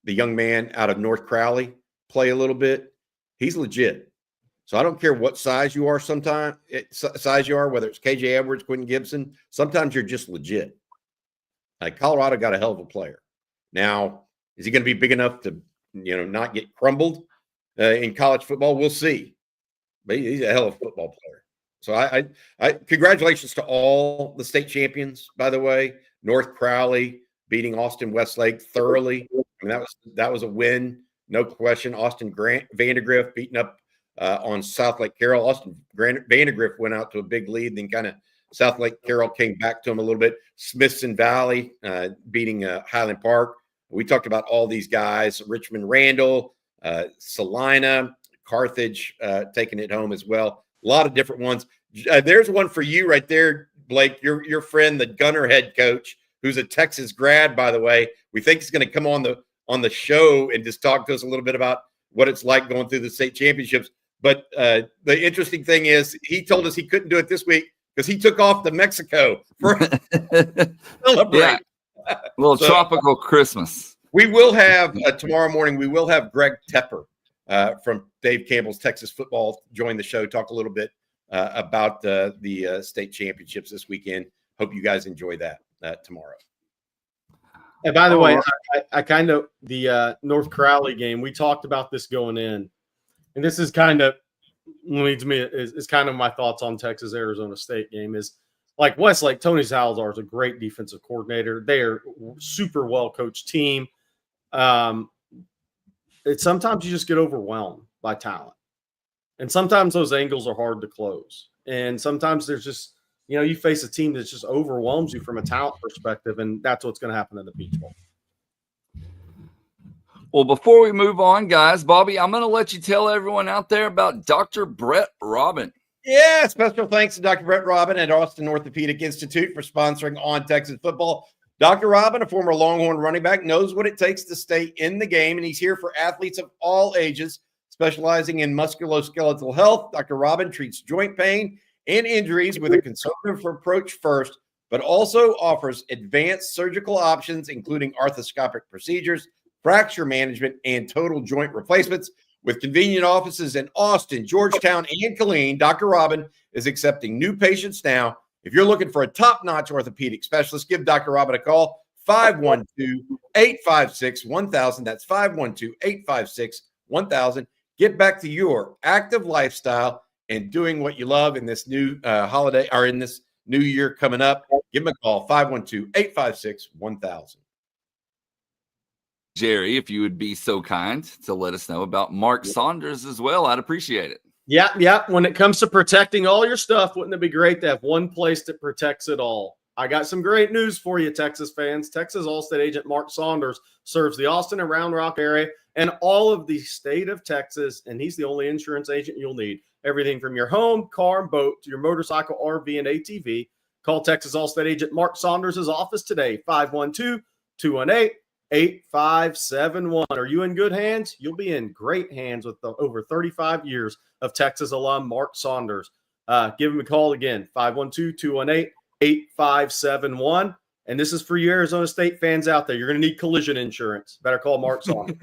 S3: the young man out of North Crowley, play a little bit. He's legit. So I don't care what size you are whether it's KJ Edwards, Quentin Gibson, sometimes you're just legit. Like Colorado got a hell of a player. Now, is he going to be big enough to not get crumbled in college football. We'll see. But he's a hell of a football player. So I congratulations to all the state champions, by the way. North Crowley beating Austin Westlake thoroughly. I mean, that was a win, no question. Austin Vandergrift beating up on South Lake Carroll. Austin Vandergrift went out to a big lead, then kind of South Lake Carroll came back to him a little bit. Smithson Valley beating Highland Park. We talked about all these guys. Richmond Randall, Salina, Carthage taking it home as well. A lot of different ones. There's one for you right there, Blake. Your friend, the Gunner head coach, who's a Texas grad, by the way. We think he's going to come on the show and just talk to us a little bit about what it's like going through the state championships. But the interesting thing is he told us he couldn't do it this week because he took off to Mexico for celebrate.
S1: Yeah. A little tropical Christmas.
S3: We will have tomorrow morning. We will have Greg Tepper from Dave Campbell's Texas Football join the show. Talk a little bit about the state championships this weekend. Hope you guys enjoy that tomorrow.
S2: And by the way, I kind of the North Crowley game. We talked about this going in, and this is kind of leads me is kind of my thoughts on Texas Arizona State game is like Westlake. Tony Salazar is a great defensive coordinator. They are super well coached team. Sometimes you just get overwhelmed by talent, and sometimes those angles are hard to close, and sometimes there's just you face a team that just overwhelms you from a talent perspective, and that's what's going to happen in the Peach Bowl.
S1: Well, before we move on, guys, Bobby, I'm going to let you tell everyone out there about Dr. Brett Robin.
S3: Yeah, special thanks to Dr. Brett Robin at Austin Orthopedic Institute for sponsoring On Texas Football. Dr. Robin, a former Longhorn running back, knows what it takes to stay in the game, and he's here for athletes of all ages, specializing in musculoskeletal health. Dr. Robin treats joint pain and injuries with a conservative approach first, but also offers advanced surgical options, including arthroscopic procedures, fracture management, and total joint replacements. With convenient offices in Austin, Georgetown, and Killeen, Dr. Robin is accepting new patients now. If you're looking for a top-notch orthopedic specialist, give Dr. Robin a call, 512-856-1000. That's 512-856-1000. Get back to your active lifestyle and doing what you love in this new holiday or in this new year coming up. Give them a call, 512-856-1000.
S1: Jerry, if you would be so kind to let us know about Mark Saunders as well, I'd appreciate it.
S2: Yeah. When it comes to protecting all your stuff, wouldn't it be great to have one place that protects it all? I got some great news for you, Texas fans. Texas All-State agent Mark Saunders serves the Austin and Round Rock area and all of the state of Texas, and he's the only insurance agent you'll need. Everything from your home, car, and boat to your motorcycle, RV, and ATV. Call Texas All-State agent Mark Saunders' office today, 512-218-8571. Are you in good hands? You'll be in great hands with the over 35 years of Texas alum Mark Saunders. Give him a call again, 512-218-8571. And this is for you Arizona State fans out there. You're going to need collision insurance. Better call Mark Saunders.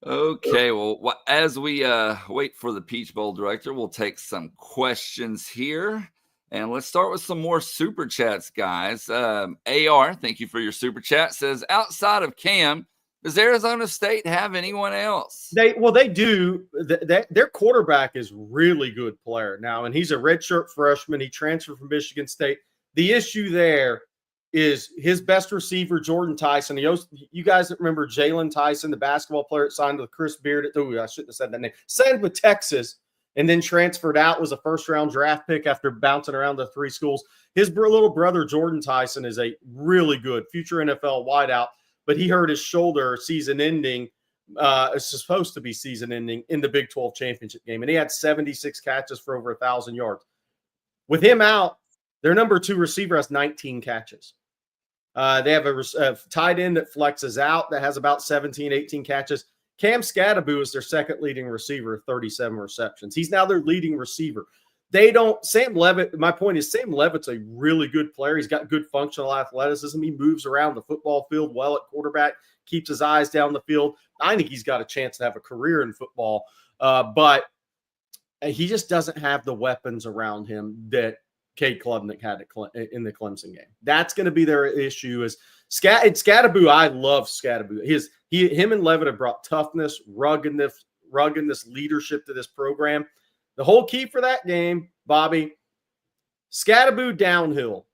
S1: Okay, well, as we wait for the Peach Bowl director, we'll take some questions here. And let's start with some more super chats, guys. AR, thank you for your super chat, says, outside of Cam, does Arizona State have anyone else?
S2: They do. Their quarterback is really good player now, and he's a redshirt freshman. He transferred from Michigan State. The issue there is his best receiver, Jordan Tyson. You guys remember Jalen Tyson, the basketball player that signed with Chris Beard. I shouldn't have said that name. Signed with Texas and then transferred out, was a first-round draft pick after bouncing around the three schools. His little brother, Jordan Tyson, is a really good future NFL wideout, but he hurt his shoulder season-ending. It's supposed to be season-ending in the Big 12 championship game, and he had 76 catches for over 1,000 yards. With him out, their number 2 receiver has 19 catches. They have a tight end that flexes out that has about 17, 18 catches. Cam Scadaboo is their second leading receiver, 37 receptions. He's now their leading receiver. Sam Levitt, my point is Sam Levitt's a really good player. He's got good functional athleticism. He moves around the football field well at quarterback, keeps his eyes down the field. I think he's got a chance to have a career in football, but he just doesn't have the weapons around him that Cade Klubnik had in the Clemson game. That's going to be their issue is Scattaboo, I love Scattaboo. Him and Levitt have brought toughness, ruggedness, leadership to this program. The whole key for that game, Bobby, Scattaboo downhill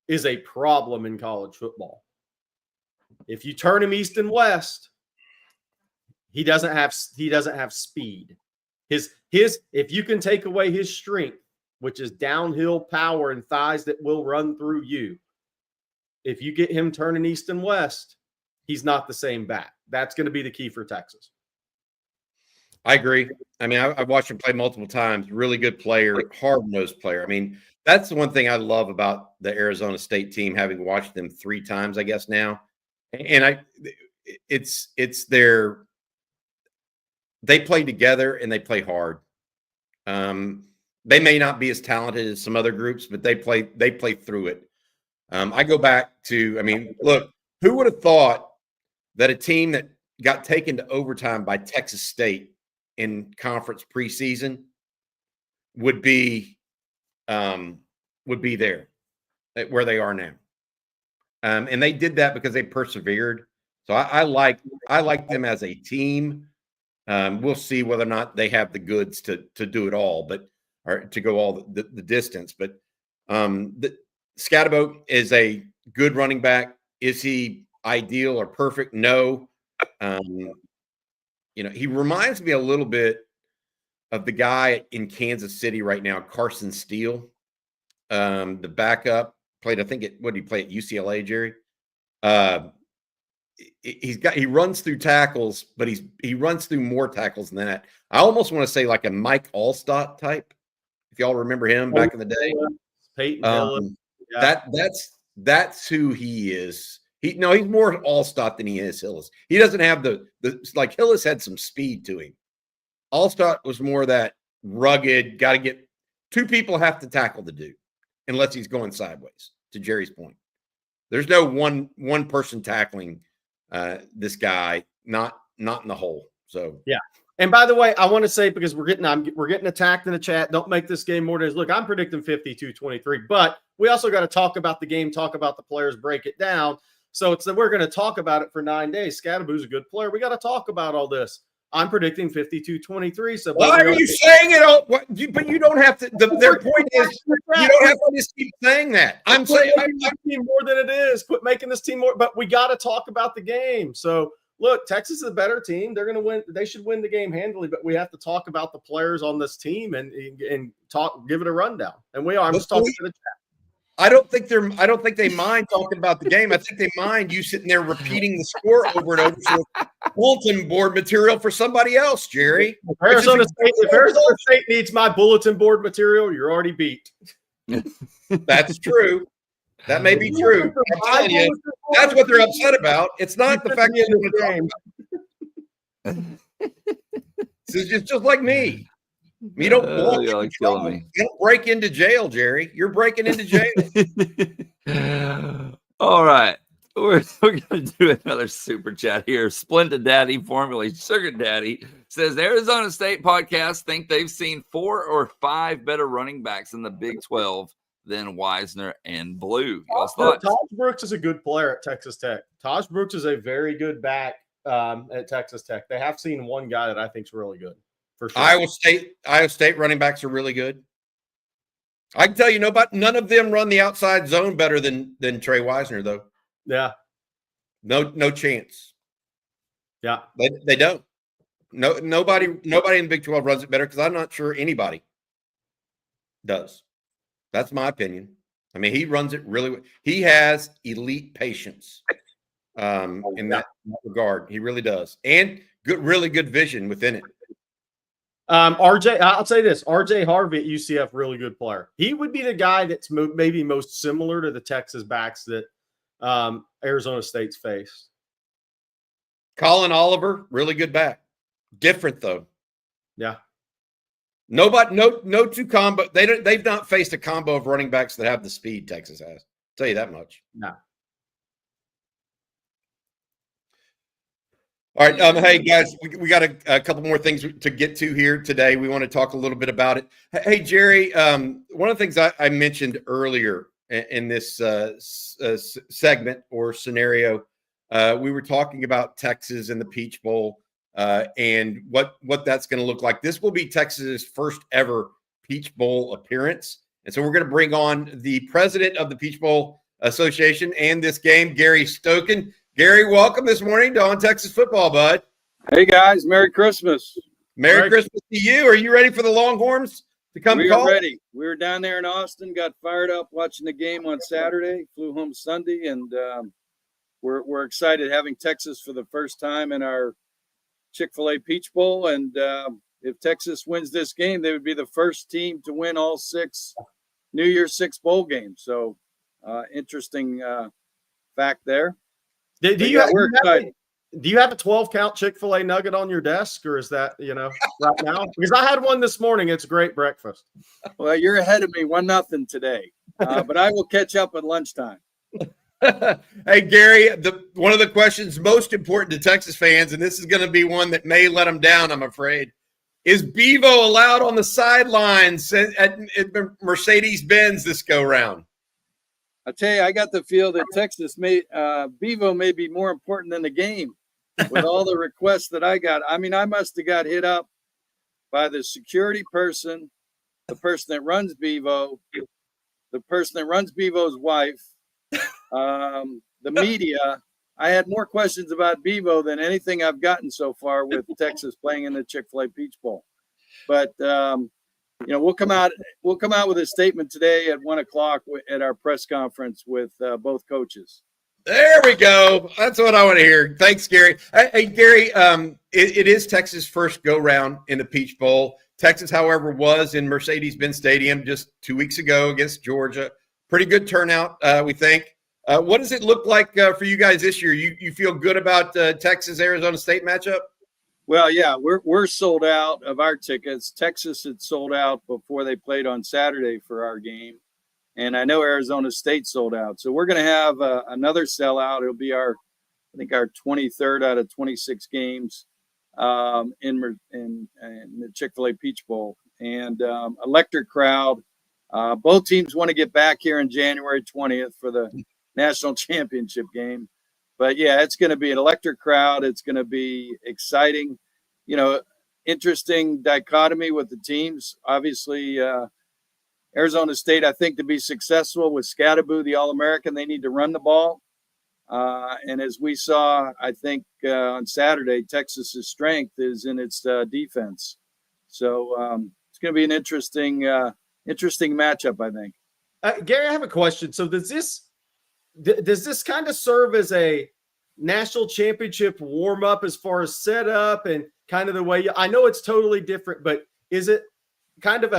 S2: is a problem in college football. If you turn him east and west, he doesn't have speed. If you can take away his strength, which is downhill power and thighs that will run through you, if you get him turning east and west, he's not the same back. That's going to be the key for Texas.
S3: I agree. I mean, I've watched him play multiple times. Really good player, hard-nosed player. I mean, that's the one thing I love about the Arizona State team, having watched them 3 times, I guess now. And they play together and they play hard. They may not be as talented as some other groups, but they play through it. I go back to, I mean, look, who would have thought that a team that got taken to overtime by Texas State in conference preseason would be there where they are now. And they did that because they persevered. So I like them as a team. We'll see whether or not they have the goods to do it all, or to go all the distance. But Scatterbo is a good running back. Is he ideal or perfect? No. He reminds me a little bit of the guy in Kansas City right now, Carson Steele, the backup. Played, I think what did he play at UCLA, Jerry? He runs through tackles, but he runs through more tackles than that. I almost want to say like a Mike Allstott type, if y'all remember him back in the day.
S2: Peyton yeah.
S3: That's who he is. He's more Allstott than he is Hillis. He doesn't have the like Hillis had some speed to him. Allstott was more that rugged, got to get 2 people have to tackle the dude unless he's going sideways, to Jerry's point. There's no one person tackling this guy, not in the hole. So
S2: yeah. And by the way, I want to say, because we're getting attacked in the chat. Don't make this game more than it is. Look, I'm predicting 52-23, but we also got to talk about the game, talk about the players, break it down. So it's that we're going to talk about it for 9 days. Scattaboo's a good player. We got to talk about all this. I'm predicting 52-23. So
S3: why are you saying it all? But you don't have to. Their point is you don't have to just keep saying that. I'm saying
S2: team more than it is. Quit making this team more. But we got to talk about the game. So look, Texas is a better team. They're going to win. They should win the game handily. But we have to talk about the players on this team and give it a rundown. And we are. I'm just talking to the chat.
S3: I don't think they mind talking about the game. I think they mind you sitting there repeating the score over and over for bulletin board material for somebody else, Jerry.
S2: If Arizona State needs my bulletin board material, you're already beat.
S3: That's true. That may be true. I'm telling you, that's what they're upset about. It's not the fact that you're game. It's just like me. You don't break into jail, Jerry. You're breaking into jail.
S1: All right. We're going to do another super chat here. Splendid Daddy, formerly Sugar Daddy, says Arizona State podcast think they've seen 4 or 5 better running backs in the Big 12 than Wisner and Blue.
S2: Taj Brooks is a good player at Texas Tech. Taj Brooks is a very good back at Texas Tech. They have seen one guy that I think is really good. For sure.
S3: Iowa State running backs are really good. I can tell you, none of them run the outside zone better than Trey Wisner, though.
S2: Yeah.
S3: No chance.
S2: Yeah.
S3: They don't. Nobody in the Big 12 runs it better, because I'm not sure anybody does. That's my opinion. I mean, he runs it really well. He has elite patience in that regard. He really does. And really good vision within it.
S2: I'll say this, RJ Harvey at UCF, really good player. He would be the guy that's maybe most similar to the Texas backs that Arizona State's faced.
S3: Colin Oliver, really good back. Different though.
S2: Yeah.
S3: No two combo. They've not faced a combo of running backs that have the speed Texas has. I'll tell you that much.
S2: No.
S3: All right. Hey, guys, we got a couple more things to get to here today. We want to talk a little bit about it. Hey, Jerry, one of the things I mentioned earlier in this segment or scenario. We were talking about Texas and the Peach Bowl and what that's going to look like. This will be Texas's first ever Peach Bowl appearance. And so we're going to bring on the president of the Peach Bowl Association and this game, Gary Stoken. Gary, welcome this morning to On Texas Football, bud.
S4: Hey, guys. Merry Christmas.
S3: Merry Christmas to you. Are you ready for the Longhorns to come
S4: We
S3: call?
S4: are ready. We were down there in Austin, got fired up watching the game on Saturday, flew home Sunday, and we're excited having Texas for the first time in our Chick-fil-A Peach Bowl. And if Texas wins this game, they would be the first team to win all 6 New Year's 6 bowl games. So interesting fact there.
S2: Do you have a 12-count Chick-fil-A nugget on your desk, or is that, right now? Because I had one this morning. It's a great breakfast.
S4: Well, you're ahead of me, 1-0 today. But I will catch up at lunchtime.
S3: Hey, Gary, one of the questions most important to Texas fans, and this is going to be one that may let them down, I'm afraid, is Bevo allowed on the sidelines at Mercedes-Benz this go-round?
S4: I tell you, I got the feel that Texas Bevo may be more important than the game with all the requests that I got. I mean, I must have got hit up by the security person, the person that runs Bevo, the person that runs Bevo's wife, the media. I had more questions about Bevo than anything I've gotten so far with Texas playing in the Chick-fil-A Peach Bowl. But we'll come out with a statement today at 1:00 at our press conference with both coaches.
S3: There we go. That's what I want to hear. Thanks, Gary. Hey, Gary, it is Texas' first go-round in the Peach Bowl. Texas, however, was in Mercedes-Benz Stadium just 2 weeks ago against Georgia. Pretty good turnout, we think. What does it look like for you guys this year? You feel good about Texas-Arizona State matchup?
S4: Well, yeah, we're sold out of our tickets. Texas had sold out before they played on Saturday for our game. And I know Arizona State sold out. So we're going to have another sellout. It'll be our 23rd out of 26 games in the Chick-fil-A Peach Bowl. And electric crowd. Both teams want to get back here in January 20th for the national championship game. But, yeah, it's going to be an electric crowd. It's going to be exciting. Interesting dichotomy with the teams. Obviously, Arizona State, I think, to be successful with Scatteraboo, the All-American, they need to run the ball. And as we saw, I think, on Saturday, Texas's strength is in its defense. So it's going to be an interesting matchup, I think.
S2: Gary, I have a question. So does this kind of serve as a national championship warm-up as far as setup and kind of the way I know it's totally different, but is it kind of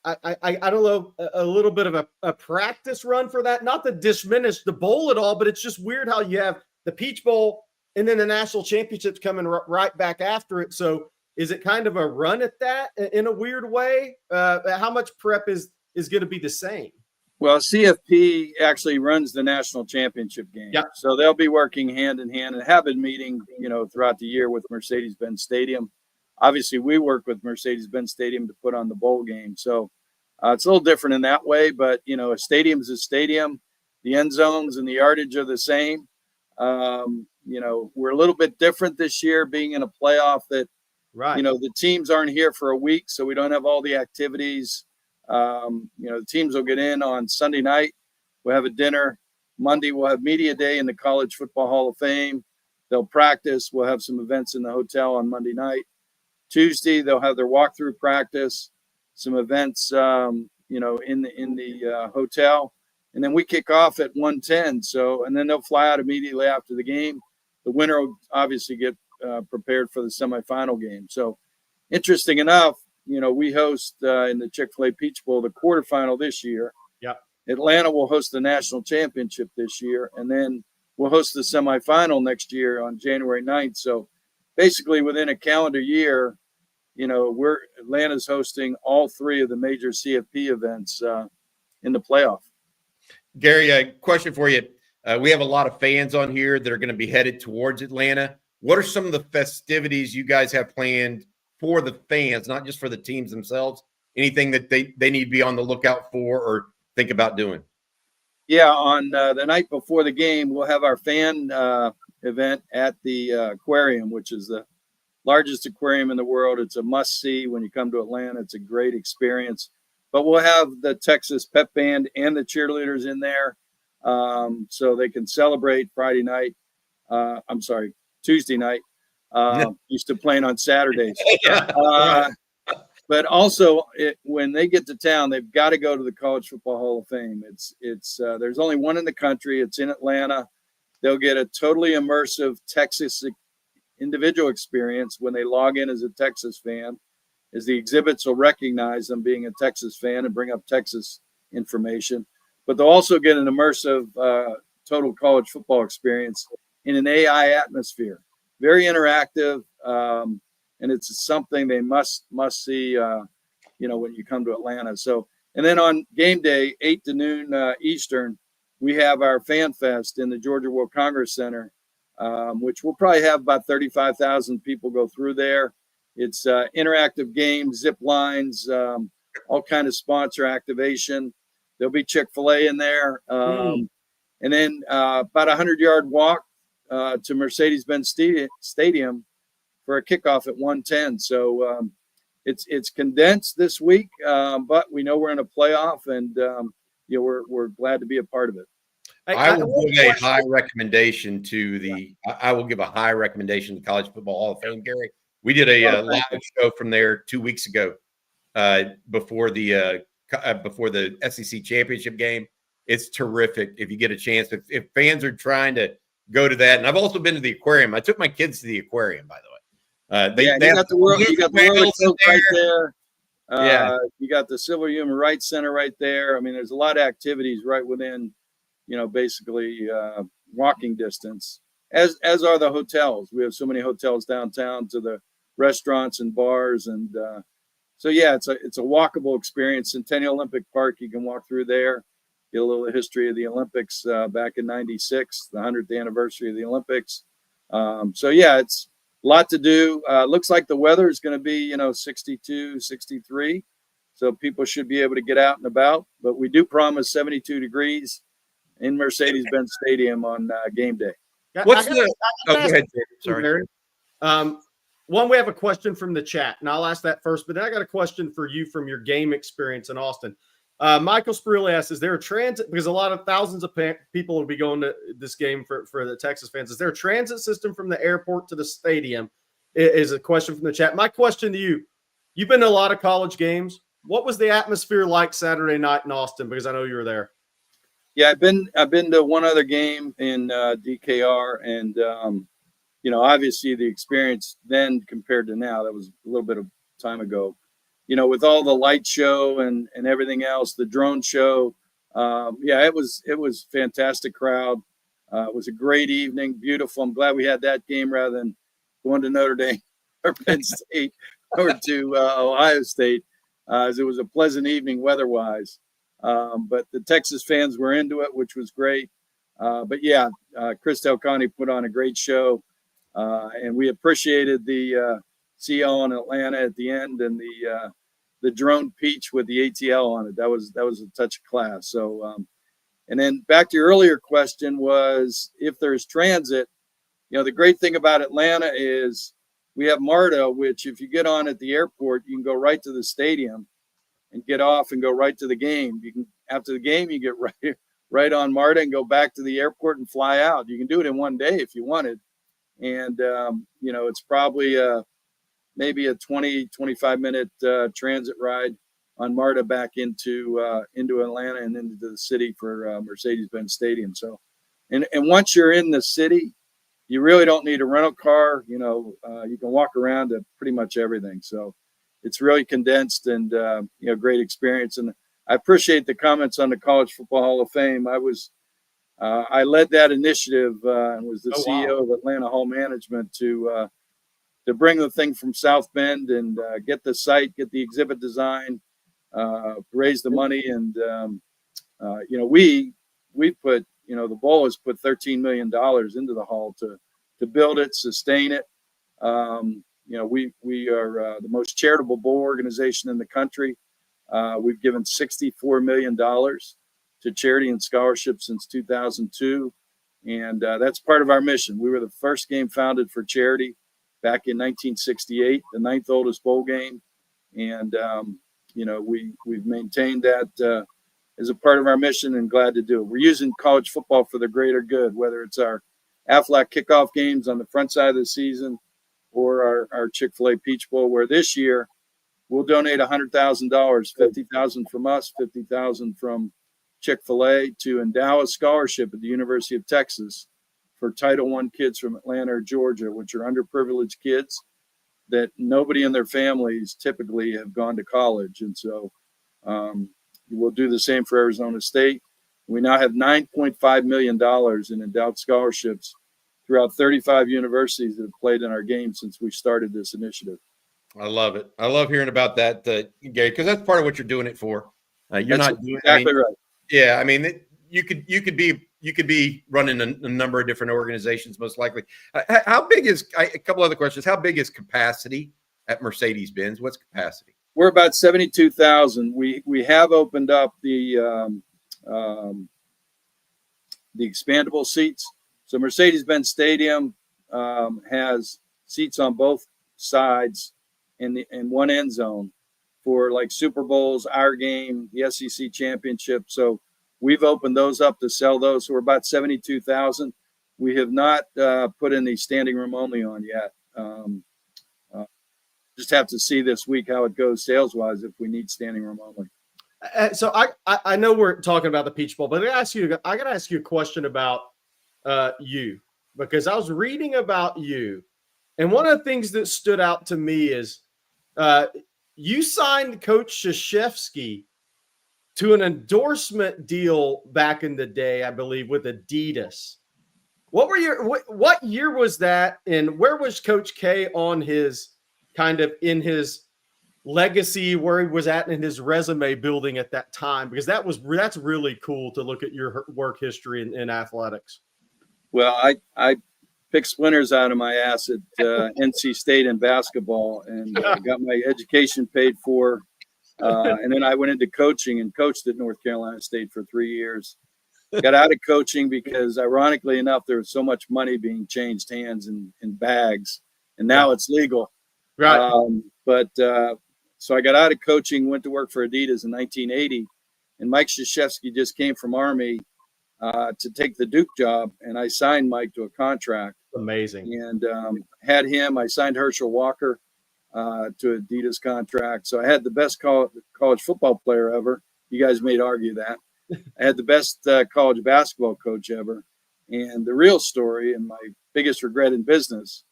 S2: I don't know, a little bit of a practice run for that? Not to diminish the bowl at all, but it's just weird how you have the Peach Bowl and then the national championships coming right back after it. So is it kind of a run at that in a weird way? How much prep is going to be the same?
S4: Well, CFP actually runs the national championship game.
S2: Yep.
S4: So they'll be working hand in hand and have been meeting, throughout the year with Mercedes-Benz Stadium. Obviously, we work with Mercedes-Benz Stadium to put on the bowl game. So it's a little different in that way, but, a stadium is a stadium. The end zones and the yardage are the same. We're a little bit different this year being in a playoff that,
S2: right.
S4: The teams aren't here for a week, so we don't have all the activities. The teams will get in on Sunday night. We'll have a dinner. Monday, we'll have media day in the College Football Hall of Fame. They'll practice. We'll have some events in the hotel on Monday night. Tuesday, they'll have their walkthrough practice, some events, in the hotel. And then we kick off at 1:10. So, and then they'll fly out immediately after the game. The winner will obviously get prepared for the semifinal game. So, interesting enough, we host in the Chick-fil-A Peach Bowl the quarterfinal this year.
S2: Yep.
S4: Atlanta will host the national championship this year, and then we'll host the semifinal next year on January 9th. So basically within a calendar year, Atlanta's hosting all 3 of the major CFP events in the playoff.
S3: Gary, a question for you. We have a lot of fans on here that are going to be headed towards Atlanta. What are some of the festivities you guys have planned for the fans, not just for the teams themselves? Anything that they need to be on the lookout for or think about doing?
S4: Yeah, on the night before the game, we'll have our fan event at the aquarium, which is the largest aquarium in the world. It's a must-see when you come to Atlanta. It's a great experience. But we'll have the Texas Pep Band and the cheerleaders in there, so they can celebrate Friday night. Tuesday night. Used to playing on Saturdays. But also, when they get to town, they've got to go to the College Football Hall of Fame. It's there's only one in the country. It's in Atlanta. They'll get a totally immersive Texas individual experience when they log in as a Texas fan, as the exhibits will recognize them being a Texas fan and bring up Texas information. But they'll also get an immersive total college football experience in an AI atmosphere. Very interactive. And it's something they must see, when you come to Atlanta. So, and then on game day, 8 to noon Eastern, we have our Fan Fest in the Georgia World Congress Center, which will probably have about 35,000 people go through there. It's interactive games, zip lines, all kind of sponsor activation. There'll be Chick-fil-A in there. And then about a 100-yard walk to Mercedes-Benz Stadium for a kickoff at 1:10. So it's condensed this week, but we know we're in a playoff, and we're glad to be a part of it.
S3: I will give a high recommendation to the College Football Hall of Fame, Gary. We did a live show from there 2 weeks ago before the SEC championship game. It's terrific if you get a chance. If fans are trying to go to that, and I've also been to the aquarium. I took my kids to the aquarium, by the way. They
S4: got the World right there. You got the Civil Human Rights Center right there. I mean, there's a lot of activities right within, basically walking distance, as are the hotels. We have so many hotels downtown to the restaurants and bars. And so, yeah, it's a walkable experience. Centennial Olympic Park, you can walk through there, get a little history of the Olympics back in '96, the 100th anniversary of the Olympics. So, yeah, it's a lot to do. Looks like the weather is going to be, 62, 63. So people should be able to get out and about. But we do promise 72 degrees in Mercedes-Benz Stadium on game day.
S3: Go ahead. Sorry.
S2: One, we have a question from the chat, and I'll ask that first. But then I got a question for you from your game experience in Austin. Michael Spirilli asks, is there a transit? Because a lot of thousands of people will be going to this game for the Texas fans. Is there a transit system from the airport to the stadium? Is a question from the chat. My question to you, you've been to a lot of college games. What was the atmosphere like Saturday night in Austin? Because I know you were there.
S4: Yeah, I've been to one other game in DKR, and obviously the experience then compared to now, that was a little bit of time ago. With all the light show and everything else, the drone show, it was fantastic crowd. It was a great evening, beautiful. I'm glad we had that game rather than going to Notre Dame or Penn State or to Ohio State, as it was a pleasant evening weather-wise. But the Texas fans were into it, which was great. Chris Delconte put on a great show, and we appreciated the CO in Atlanta at the end and the drone peach with the ATL on it. That was a touch of class. So, and then back to your earlier question was if there's transit. The great thing about Atlanta is we have MARTA, which if you get on at the airport, you can go right to the stadium and get off and go right to the game. You can, after the game, you get right on MARTA and go back to the airport and fly out. You can do it in one day if you wanted. And, it's probably maybe a 20-25 minute transit ride on MARTA back into Atlanta and into the city for Mercedes-Benz Stadium. So, and once you're in the city, you really don't need a rental car. You can walk around to pretty much everything. So it's really condensed and, great experience. And I appreciate the comments on the College Football Hall of Fame. I led that initiative and was the CEO of Atlanta Hall Management to bring the thing from South Bend and get the site, get the exhibit design, raise the money. And, we put, the bowl has put $13 million into the hall to build it, sustain it. We are the most charitable bowl organization in the country. We've given $64 million to charity and scholarship since 2002. And that's part of our mission. We were the first game founded for charity back in 1968, the 9th oldest bowl game. And, we've maintained that as a part of our mission, and glad to do it. We're using college football for the greater good, whether it's our Aflac kickoff games on the front side of the season or our Chick-fil-A Peach Bowl, where this year we'll donate $100,000, $50,000 from us, $50,000 from Chick-fil-A to endow a scholarship at the University of Texas for Title I kids from Atlanta or Georgia, which are underprivileged kids that nobody in their families typically have gone to college. And so we'll do the same for Arizona State. We now have $9.5 million in endowed scholarships throughout 35 universities that have played in our game since we started this initiative.
S3: I love it. I love hearing about that, Gary, because that's part of what you're doing it for. You're
S4: That's
S3: not doing
S4: exactly right.
S3: Yeah, I mean, you could be running a number of different organizations, most likely. How big is a couple other questions? How big is capacity at Mercedes-Benz? What's capacity?
S4: We're about 72,000. We have opened up the expandable seats. So Mercedes-Benz Stadium has seats on both sides in one end zone for like Super Bowls, our game, the SEC championship. So we've opened those up to sell those. So we're about 72,000. We have not put in the standing room only on yet. Just have to see this week how it goes sales wise if we need standing room only.
S2: So I know we're talking about the Peach Bowl, but I got to ask you a question about you, because I was reading about you, and one of the things that stood out to me is you signed Coach Krzyzewski to an endorsement deal back in the day, I believe, with Adidas. What year was that, and where was Coach K on his kind of in his legacy, where he was at in his resume building at that time? Because that's really cool to look at your work history in athletics.
S4: Well, I picked splinters out of my ass at NC State in basketball, and got my education paid for. And then I went into coaching and coached at North Carolina State for 3 years. Got out of coaching because, ironically enough, there was so much money being changed hands in bags, and now it's legal.
S2: Right.
S4: So I got out of coaching, went to work for Adidas in 1980, and Mike Krzyzewski just came from Army to take the Duke job, and I signed Mike to a contract.
S2: Amazing.
S4: And had him. I signed Herschel Walker to Adidas contract. So I had the best college football player ever. You guys may argue that. I had the best college basketball coach ever. And the real story, and my biggest regret in business,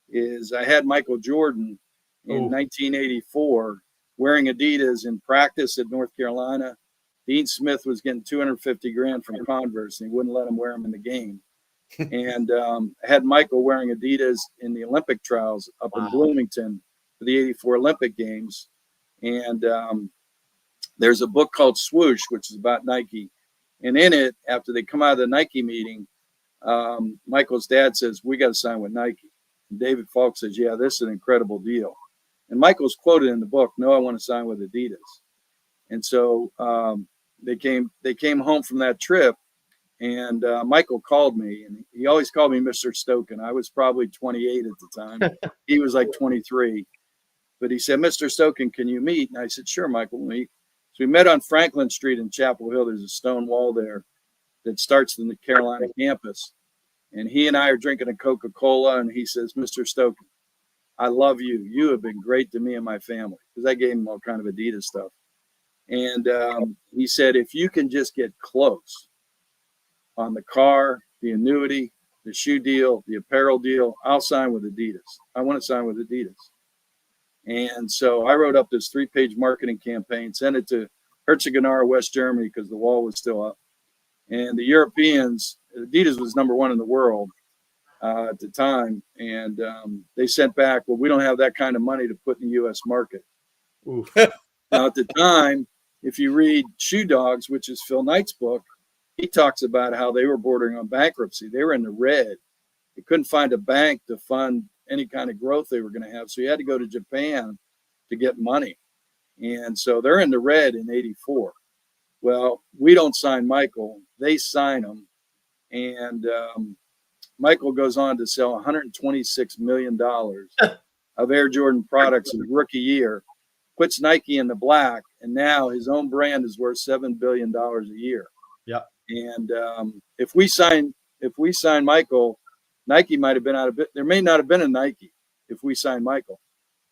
S4: is I had Michael Jordan in 1984 wearing Adidas in practice at North Carolina. Dean Smith was getting $250,000 from Converse, and he wouldn't let him wear them in the game. And I had Michael wearing Adidas in the Olympic trials up in Bloomington for the 84 Olympic Games. And there's a book called Swoosh, which is about Nike. And in it, after they come out of the Nike meeting, Michael's dad says, "We got to sign with Nike." And David Falk says, "Yeah, this is an incredible deal." And Michael's quoted in the book, "No, I want to sign with Adidas." And so they came home from that trip, and Michael called me, and he always called me Mr. Stoken. I was probably 28 at the time. He was like 23. But he said, "Mr. Stoken, can you meet?" And I said, "Sure, Michael, we'll meet." So we met on Franklin Street in Chapel Hill. There's a stone wall there that starts in the Carolina campus. And he and I are drinking a Coca-Cola, and he says, "Mr. Stoken, I love you. You have been great to me and my family." Because I gave him all kind of Adidas stuff. And he said, "If you can just get close on the car, the annuity, the shoe deal, the apparel deal, I'll sign with Adidas. I want to sign with Adidas." And so I wrote up this 3-page marketing campaign, sent it to Herzegovina, West Germany, because the wall was still up. And the Europeans, Adidas was number 1 in the world at the time. And they sent back, "Well, we don't have that kind of money to put in the U.S. market." Now, at the time, if you read Shoe Dogs, which is Phil Knight's book, he talks about how they were bordering on bankruptcy. They were in the red. They couldn't find a bank to fund any kind of growth they were going to have. So you had to go to Japan to get money. And so they're in the red in 84. Well, we don't sign Michael. They sign him. And Michael goes on to sell $126 million of Air Jordan products his rookie year, puts Nike in the black, and now his own brand is worth $7 billion a year.
S2: Yeah.
S4: And if we sign Michael, Nike might have been out of it. There may not have been a Nike if we signed Michael.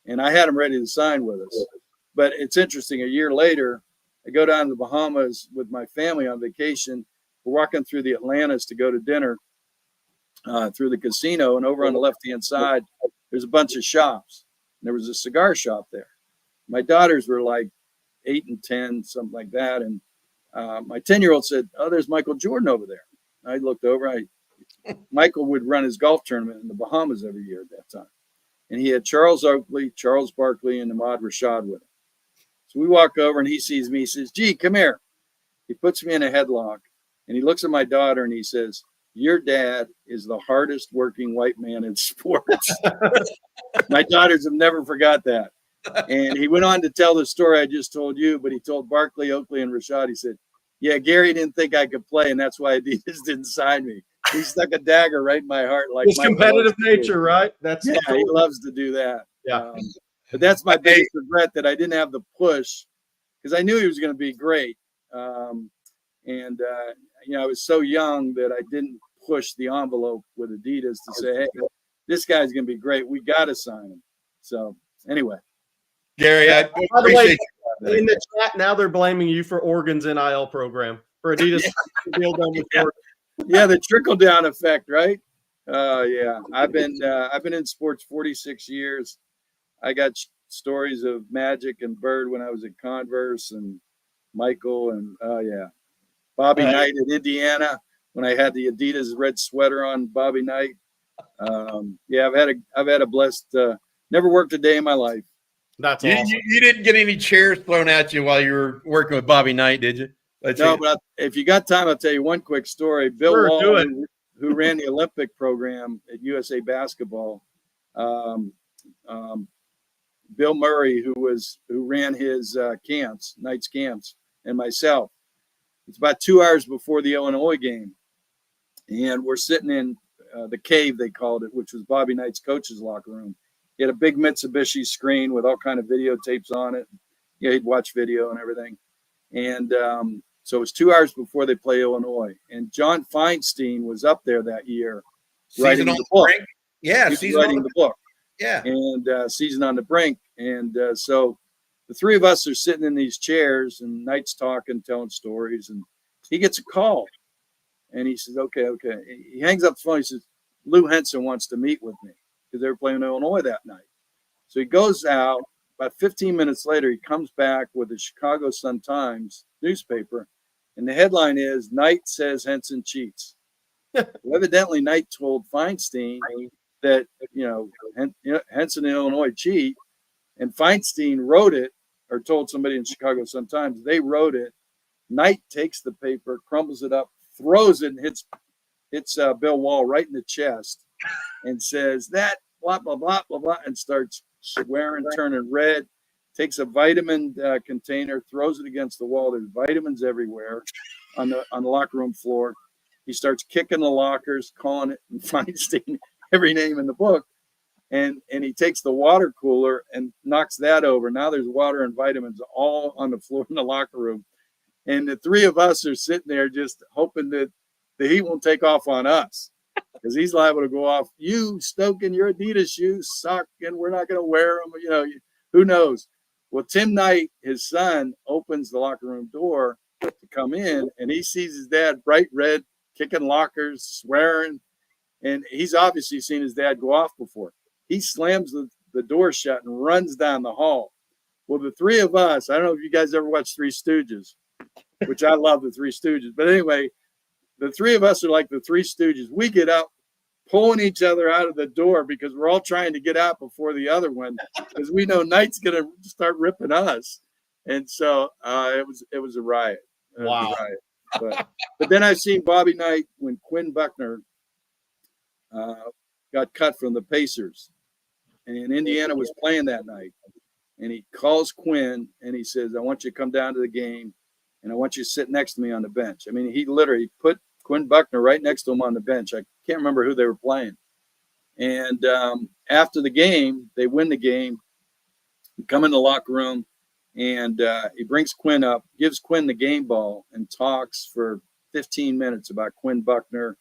S4: And I had him ready to sign with us. But it's interesting. A year later, I go down to the Bahamas with my family on vacation. We're walking through the Atlantis to go to dinner through the casino. And over on the left-hand side, there's a bunch of shops. And there was a cigar shop there. My daughters were like 8 and 10, something like that. And my 10-year-old said, "Oh, there's Michael Jordan over there." I looked over. Michael would run his golf tournament in the Bahamas every year at that time. And he had Charles Oakley, Charles Barkley, and Ahmad Rashad with him. So we walk over and he sees me. He says, "Gee, come here." He puts me in a headlock and he looks at my daughter and he says, "Your dad is the hardest working white man in sports." My daughters have never forgot that. And he went on to tell the story I just told you, but he told Barkley, Oakley, and Rashad, he said, "Yeah, Gary didn't think I could play, and that's why Adidas didn't sign me." He stuck a dagger right in my heart. Like
S2: his competitive nature, right? That's
S4: he loves to do that.
S2: Yeah.
S4: But that's my biggest regret, that I didn't have the push, because I knew he was going to be great. I was so young that I didn't push the envelope with Adidas to say, "Hey, this guy's going to be great. We got to sign him." So anyway.
S3: Gary, I
S2: by the way,
S3: appreciate
S2: in the chat now, they're blaming you for Oregon's NIL program for Adidas deal done with Oregon.
S4: Yeah, the trickle down effect, right? Yeah, I've been in sports 46 years. I got stories of Magic and Bird when I was at Converse, and Michael, and Bobby Knight at Indiana when I had the Adidas red sweater on. Bobby Knight. I've had a blessed. Never worked a day in my life.
S2: That's
S3: you,
S2: awesome.
S3: you didn't get any chairs thrown at you while you were working with Bobby Knight, did you?
S4: No, but if you got time, I'll tell you one quick story. Bill Wall, who ran the Olympic program at USA Basketball, Bill Murray, who ran his Knights camps, and myself. It's about 2 hours before the Illinois game, and we're sitting in the cave, they called it, which was Bobby Knight's coach's locker room. He had a big Mitsubishi screen with all kind of videotapes on it. Yeah, he'd watch video and everything. And so it was 2 hours before they play Illinois. And John Feinstein was up there that year writing the book.
S3: Yeah,
S4: writing the book.
S3: Yeah.
S4: And Season on the Brink. And so the three of us are sitting in these chairs, and Knight's talking, telling stories. And he gets a call. And he says, okay. He hangs up the phone. He says, "Lou Henson wants to meet with me," because they were playing Illinois that night. So he goes out. About 15 minutes later, he comes back with the Chicago Sun-Times newspaper, and the headline is, "Knight says Henson cheats." Well, evidently, Knight told Feinstein that Henson and Illinois cheat, and Feinstein wrote it, or told somebody in Chicago Sun-Times. They wrote it. Knight takes the paper, crumbles it up, throws it, and hits Bill Wall right in the chest, and says that blah blah blah blah blah, and starts swearing, turning red. Takes a vitamin container, throws it against the wall. There's vitamins everywhere on the locker room floor. He starts kicking the lockers, calling it and Feinstein every name in the book, and he takes the water cooler and knocks that over. Now there's water and vitamins all on the floor in the locker room, and the three of us are sitting there just hoping that the heat won't take off on us, because he's liable to go off. "You stoking your Adidas shoes suck, and we're not going to wear them." Who knows? Well, Tim Knight, his son, opens the locker room door to come in, and he sees his dad bright red, kicking lockers, swearing, and he's obviously seen his dad go off before. He slams the door shut and runs down the hall. Well, the three of us, I don't know if you guys ever watched Three Stooges, which I love the Three Stooges, but anyway, the three of us are like the Three Stooges. We get up, pulling each other out of the door because we're all trying to get out before the other one, because we know Knight's going to start ripping us. And so it was a riot.
S2: Wow.
S4: But then I've seen Bobby Knight when Quinn Buckner got cut from the Pacers, and Indiana was playing that night. And he calls Quinn and he says, "I want you to come down to the game." and I want you to sit next to me on the bench. I mean, he literally put Quinn Buckner right next to him on the bench. I can't remember who they were playing. And after the game, they win the game. We come in the locker room, and he brings Quinn up, gives Quinn the game ball, and talks for 15 minutes about Quinn Buckner,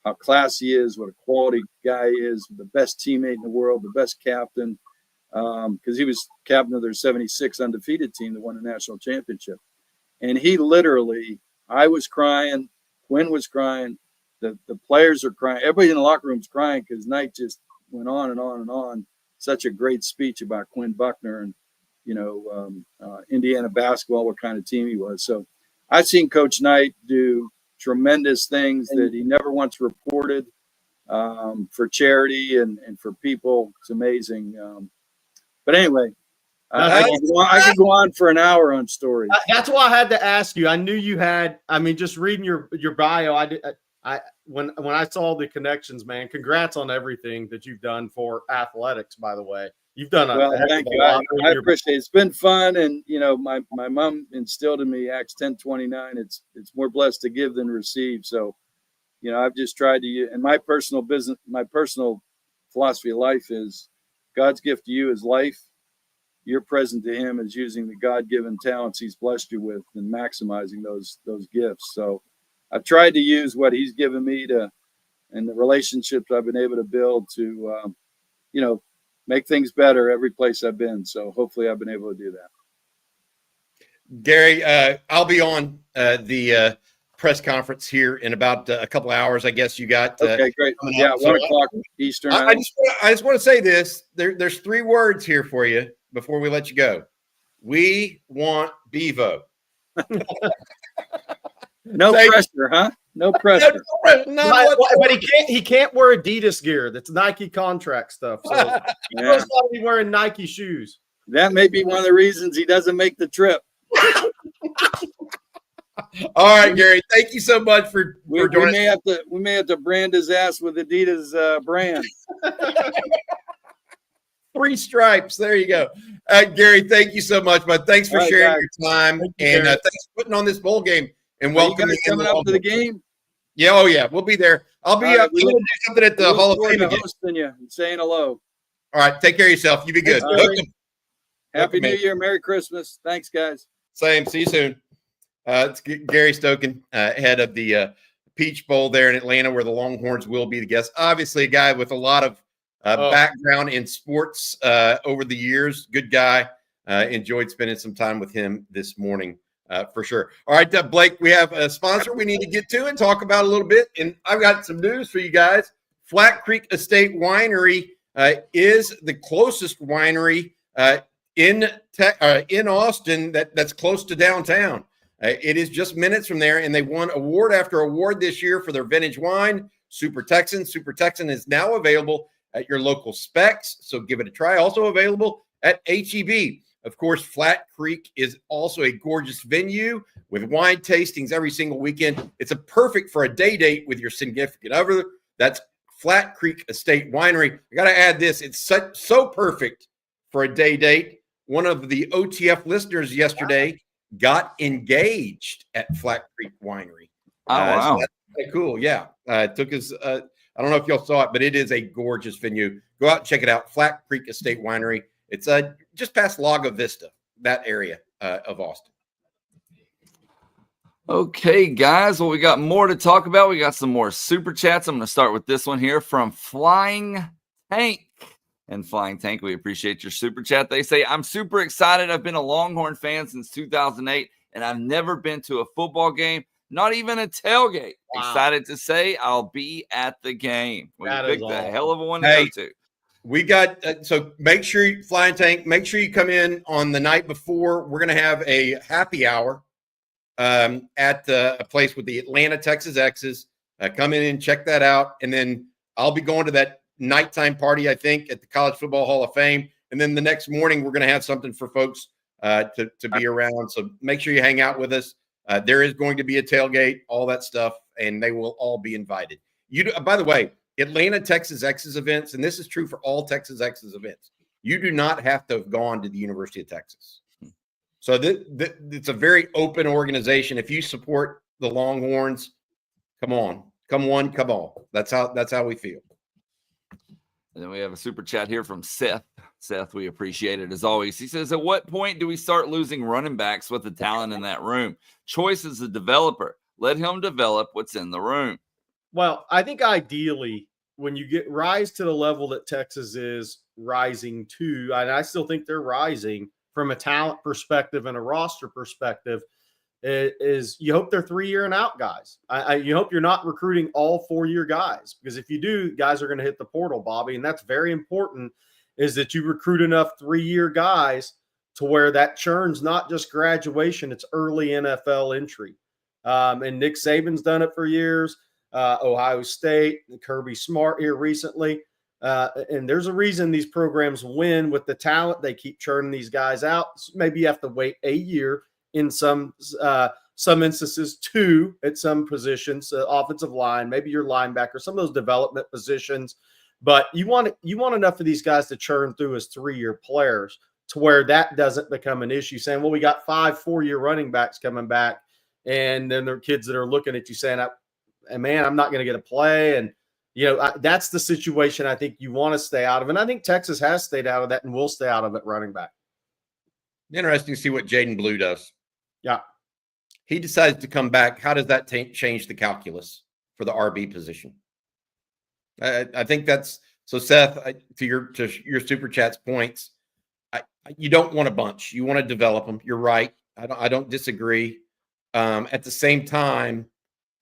S4: how classy he is, what a quality guy he is, the best teammate in the world, the best captain, because he was captain of their 76 undefeated team that won the national championship. And he literally, I was crying, Quinn was crying, the players are crying, everybody in the locker room is crying because Knight just went on and on and on. Such a great speech about Quinn Buckner and, Indiana basketball, what kind of team he was. So I've seen Coach Knight do tremendous things that he never once reported for charity and for people. It's amazing. But anyway, I could go on for an hour on stories.
S2: That's why I had to ask you. I knew you had. I mean, just reading your bio, when I saw the connections, man. Congrats on everything that you've done for athletics. By the way, you've done
S4: thank you. I appreciate it. It's been fun, and my mom instilled in me Acts 10:29. It's more blessed to give than receive. So, I've just tried to. And my personal philosophy of life is God's gift to you is life. Your present to him is using the God-given talents he's blessed you with and maximizing those gifts. So I've tried to use what he's given me and the relationships I've been able to build to, make things better every place I've been. So hopefully I've been able to do that.
S3: Gary, I'll be on the press conference here in about a couple of hours. I guess you got.
S4: Okay, great. Yeah, 1 o'clock Eastern.
S3: I just want to say this. There's 3 words here for you before we let you go. We want Bevo.
S4: No pressure, huh? No pressure.
S2: But he can't wear Adidas gear. That's Nike contract stuff. So he's supposed to be wearing Nike shoes.
S4: That may be one of the reasons he doesn't make the trip.
S3: All right, Gary. Thank you so much for joining.
S4: We may have to brand his ass with Adidas brand.
S3: 3 stripes. There you go. Gary, thank you so much, bud. Thanks for sharing your time. And thanks for putting on this bowl game and welcoming
S4: coming up to the game.
S3: Yeah, oh yeah, we'll be there. I'll be up. We're going to do something at the Hall of Fame again.
S4: Hosting you and saying hello.
S3: All right, take care of yourself. You be good.
S4: Happy New Year. Merry Christmas. Thanks, guys.
S3: Same. See you soon. It's Gary Stokan, head of the Peach Bowl there in Atlanta, where the Longhorns will be the guest. Obviously, a guy with a lot of background in sports over the years. Good guy. Enjoyed spending some time with him this morning for sure. All right, Blake, we have a sponsor we need to get to and talk about a little bit. And I've got some news for you guys. Flat Creek Estate Winery is the closest winery in Austin that's close to downtown. It is just minutes from there, and they won award after award this year for their vintage wine, Super Texan. Super Texan is now available at your local Specs, so give it a try. Also available at H-E-B. Of course, Flat Creek is also a gorgeous venue with wine tastings every single weekend. It's perfect for a day date with your significant other. That's Flat Creek Estate Winery. I got to add this. It's so perfect for a day date. One of the OTF listeners yesterday got engaged at Flat Creek Winery.
S1: Oh, wow.
S3: So that's pretty cool. Yeah. Took his, I don't know if y'all saw it, but it is a gorgeous venue. Go out and check it out. Flat Creek Estate Winery. It's just past Lago Vista, that area of Austin.
S1: Okay, guys. Well, we got more to talk about. We got some more super chats. I'm going to start with this one here from Flying Tank. And Flying Tank, we appreciate your super chat. They say, I'm super excited. I've been a Longhorn fan since 2008, and I've never been to a football game, not even a tailgate. Wow. Excited to say I'll be at the game. We picked a hell of a one to go to.
S3: We got, so make sure, Flying Tank, make sure you come in on the night before. We're going to have a happy hour at a place with the Atlanta Texas X's. Come in and check that out. And then I'll be going to that nighttime party, I think, at the College Football Hall of Fame. And then the next morning, we're going to have something for folks to be around. So make sure you hang out with us. There is going to be a tailgate, all that stuff, and they will all be invited. By the way, Atlanta Texas X's events, and this is true for all Texas X's events, you do not have to have gone to the University of Texas. So it's a very open organization. If you support the Longhorns, come on, come one, come all. That's how we feel.
S1: And then we have a super chat here from Seth. Seth, we appreciate it as always. He says, at what point do we start losing running backs with the talent in that room? Choice is the developer. Let him develop what's in the room.
S2: Well, I think ideally, when you rise to the level that Texas is rising to, and I still think they're rising from a talent perspective and a roster perspective, is you hope they're 3-year and out guys. You hope you're not recruiting all 4-year guys, because if you do, guys are going to hit the portal, Bobby, and that's very important, is that you recruit enough 3-year guys to where that churn's not just graduation, it's early NFL entry. And Nick Saban's done it for years. Ohio State, Kirby Smart here recently. And there's a reason these programs win with the talent. They keep churning these guys out. Maybe you have to wait a year in some instances, 2 at some positions, offensive line, maybe your linebacker, some of those development positions. But you want enough of these guys to churn through as 3-year players to where that doesn't become an issue, saying, well, we got 5 4-year running backs coming back. And then there are kids that are looking at you saying, man, I'm not going to get a play. And, that's the situation I think you want to stay out of. And I think Texas has stayed out of that and will stay out of it running back.
S3: Interesting to see what Jaden Blue does.
S2: Yeah.
S3: He decides to come back. How does that change the calculus for the RB position? I think that's so. Seth, to your super chat's points, you don't want a bunch. You want to develop them. You're right. I don't disagree. At the same time,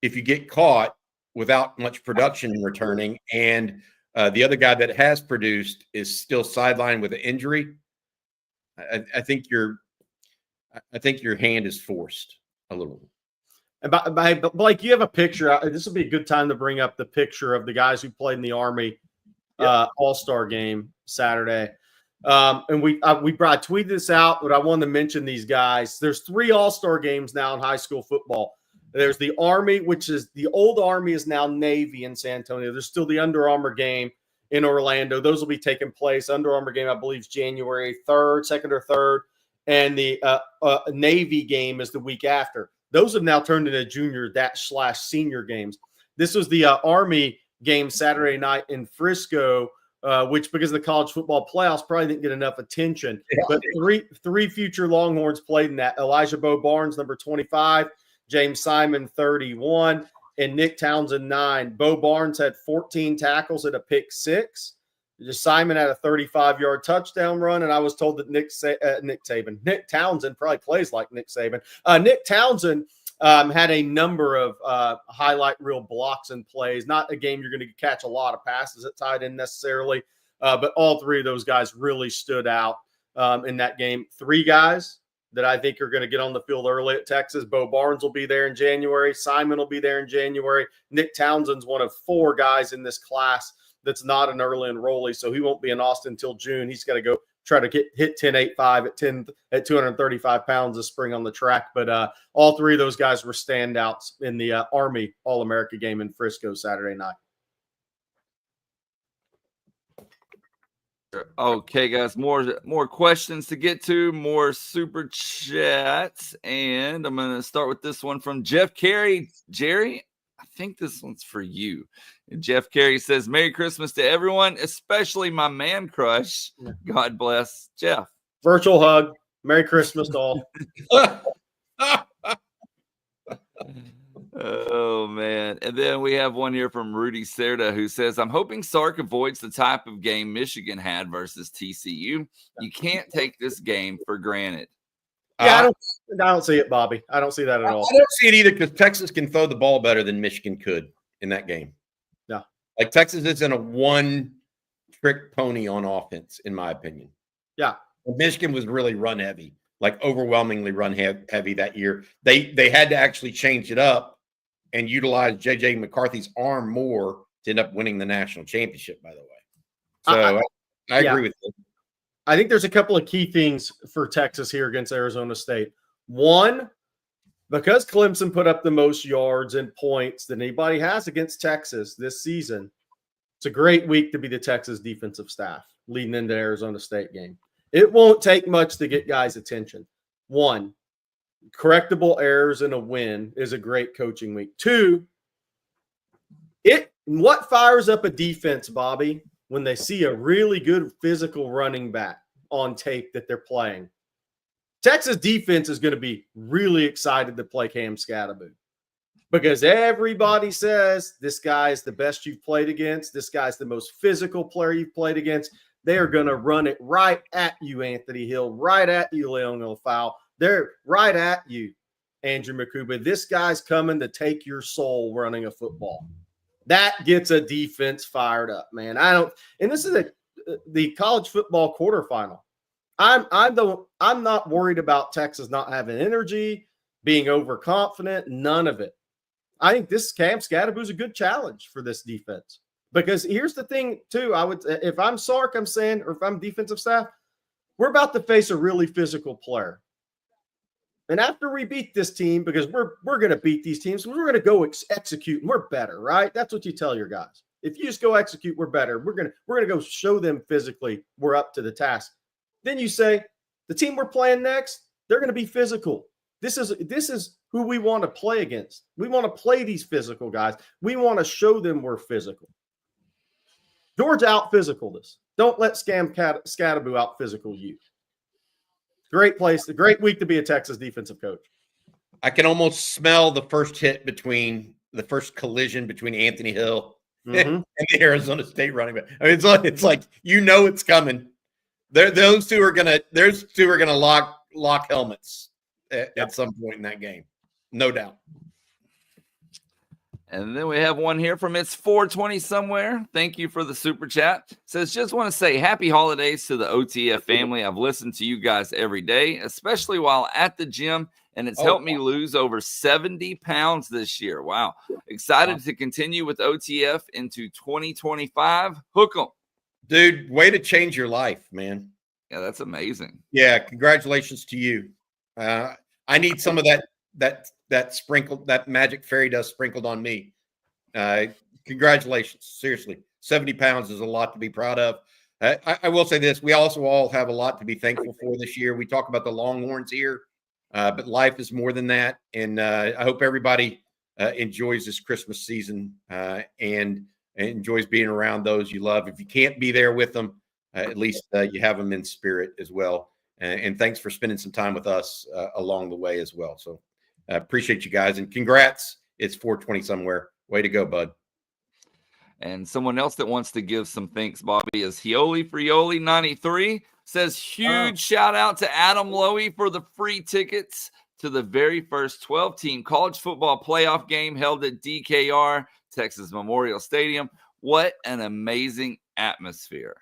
S3: if you get caught without much production returning, and the other guy that has produced is still sidelined with an injury, I think your hand is forced a little.
S2: And but Blake, you have a picture. This will be a good time to bring up the picture of the guys who played in the Army All-Star game Saturday. And I tweeted this out, but I wanted to mention these guys. There's 3 All-Star games now in high school football. There's the Army, which is the old Army is now Navy in San Antonio. There's still the Under Armour game in Orlando. Those will be taking place. Under Armour game, I believe, is January 3rd, 2nd or 3rd. And the Navy game is the week after. Those have now turned into junior/senior games. This was the Army game Saturday night in Frisco, which because of the college football playoffs probably didn't get enough attention. But three future Longhorns played in that. Elijah Bo Barnes, number 25, James Simon, 31, and Nick Townsend, 9. Bo Barnes had 14 tackles at a pick 6. Simon had a 35-yard touchdown run, and I was told that Nick Townsend probably plays like Nick Saban. Nick Townsend had a number of highlight reel blocks and plays. Not a game you're going to catch a lot of passes at tight end necessarily, but all 3 of those guys really stood out in that game. 3 guys that I think are going to get on the field early at Texas. Bo Barnes will be there in January. Simon will be there in January. Nick Townsend's one of 4 guys in this class that's not an early enrollee, so he won't be in Austin until June. He's got to go try to hit 10.85 at 235 pounds this spring on the track. But all 3 of those guys were standouts in the Army All-America game in Frisco Saturday night.
S1: Okay, guys, more questions to get to, more super chats, and I'm going to start with this one from Jeff Carey. Jerry, I think this one's for you. And Jeff Carey says, Merry Christmas to everyone, especially my man crush. God bless, Jeff.
S2: Virtual hug. Merry Christmas to all.
S1: Oh, man. And then we have one here from Rudy Serta who says, I'm hoping Sark avoids the type of game Michigan had versus TCU. You can't take this game for granted.
S2: Yeah, I don't see it, Bobby. I don't see that at all.
S3: I don't see it either because Texas can throw the ball better than Michigan could in that game.
S2: Yeah.
S3: Like Texas isn't a one-trick pony on offense, in my opinion.
S2: Yeah.
S3: Michigan was really run heavy, like overwhelmingly run heavy that year. They had to actually change it up and utilize J.J. McCarthy's arm more to end up winning the national championship, by the way. So I agree with you.
S2: I think there's a couple of key things for Texas here against Arizona State. One, because Clemson put up the most yards and points that anybody has against Texas this season, it's a great week to be the Texas defensive staff leading into the Arizona State game. It won't take much to get guys' attention. one, correctable errors in a win is a great coaching week. Two, what fires up a defense, Bobby, when they see a really good physical running back on tape that they're playing? Texas defense is going to be really excited to play Cam Scatterboot because everybody says this guy is the best you've played against. This guy's the most physical player you've played against. They are going to run it right at you, Anthony Hill, right at you, Leon O'Fowl. They're right at you, Andrew Makuba. This guy's coming to take your soul running a football. That gets a defense fired up, man. And this is the college football quarterfinal. I'm not worried about Texas not having energy, being overconfident, none of it. I think this Cam Scatterboot is a good challenge for this defense. Because here's the thing, too. If I'm Sark, I'm saying, or if I'm defensive staff, we're about to face a really physical player. And after we beat this team, because we're going to beat these teams, we're going to go execute, and we're better, right? That's what you tell your guys. If you just go execute, we're better. We're going to go show them physically we're up to the task. Then you say, the team we're playing next, they're going to be physical. This is who we want to play against. We want to play these physical guys. We want to show them we're physical. Georgia out-physical this. Don't let Scatterboot out-physical you. Great place, a great week to be a Texas defensive coach.
S3: I can almost smell the first collision between Anthony Hill and the Arizona State running back. I mean, it's like it's coming. Those two are gonna lock helmets at some point in that game, no doubt.
S1: And then we have one here from It's 420 somewhere. Thank you for the super chat. Says, just want to say happy holidays to the OTF family. I've listened to you guys every day, especially while at the gym, and it's helped me lose over 70 pounds this year. Wow. Excited to continue with OTF into 2025. Hook 'em.
S3: Dude, way to change your life, man.
S1: Yeah, that's amazing.
S3: Yeah, congratulations to you. I need some of that sprinkled, that magic fairy dust sprinkled on me. Congratulations. Seriously. 70 pounds is a lot to be proud of. I will say this. We also all have a lot to be thankful for this year. We talk about the Longhorns here, but life is more than that. And I hope everybody enjoys this Christmas season and enjoys being around those you love. If you can't be there with them, at least you have them in spirit as well. And thanks for spending some time with us along the way as well. So I appreciate you guys, and congrats. It's 420 somewhere. Way to go, bud.
S1: And someone else that wants to give some thanks, Bobby, is Frioli 93. Says, huge shout out to Adam Lowy for the free tickets to the very first 12-team college football playoff game held at DKR, Texas Memorial Stadium. What an amazing atmosphere.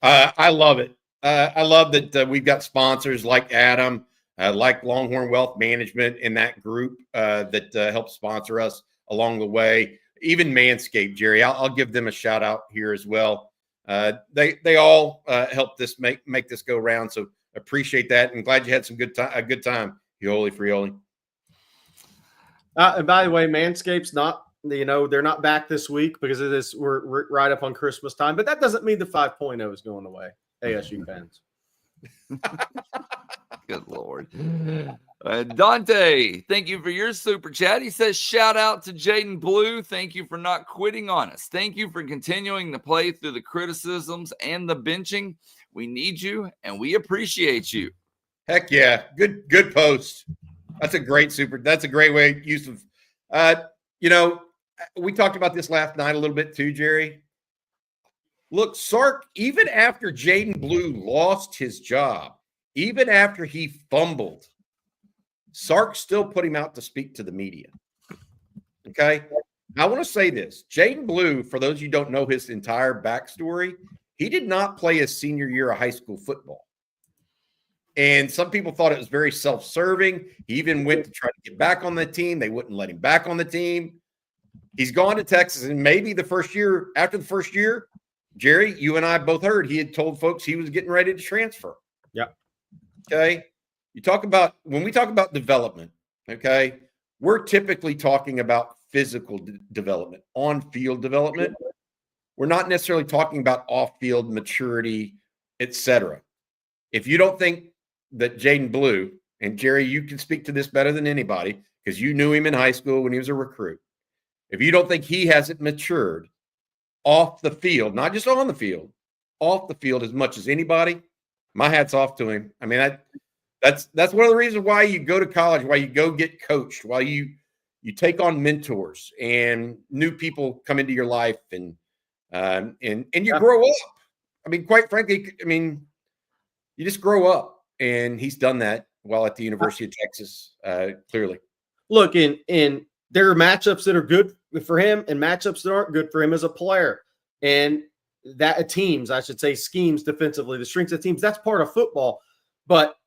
S3: I love it. I love that we've got sponsors like Adam, like Longhorn Wealth Management in that group that helps sponsor us along the way. Even Manscaped, Jerry, I'll give them a shout out here as well. They all helped this make this go round. So appreciate that, and glad you had a good time, Frioli.
S2: And by the way, Manscaped's not, they're not back this week because of this. We're right up on Christmas time, but that doesn't mean the 5.0 is going away. ASU fans.
S1: Good Lord. Dante, thank you for your super chat. He says, shout out to Jaden Blue. Thank you for not quitting on us. Thank you for continuing to play through the criticisms and the benching. We need you, and we appreciate you.
S3: Heck yeah. Good post. That's a great way use of, we talked about this last night a little bit too, Jerry. Look, Sark, even after Jaden Blue lost his job, even after he fumbled, Sark still put him out to speak to the media. Okay? I want to say this. Jaden Blue, for those of you who don't know his entire backstory, he did not play his senior year of high school football. And some people thought it was very self-serving. He even went to try to get back on the team. They wouldn't let him back on the team. He's gone to Texas, and maybe after the first year, Jerry, you and I both heard he had told folks he was getting ready to transfer.
S2: Yep.
S3: Okay. When we talk about development, okay, we're typically talking about physical development, on-field development. We're not necessarily talking about off-field maturity, etc. If you don't think that Jaden Blue and Jerry, you can speak to this better than anybody because you knew him in high school when he was a recruit. If you don't think he hasn't matured off the field, not just on the field, off the field as much as anybody, my hat's off to him. I mean, that's one of the reasons why you go to college, why you go get coached, why you take on mentors and new people come into your life and you grow up. I mean, quite frankly, you just grow up, and he's done that while at the University of Texas, clearly.
S2: Look, in there are matchups that are good for him and matchups that aren't good for him as a player. And that teams, I should say, schemes defensively, the strengths of teams, that's part of football. But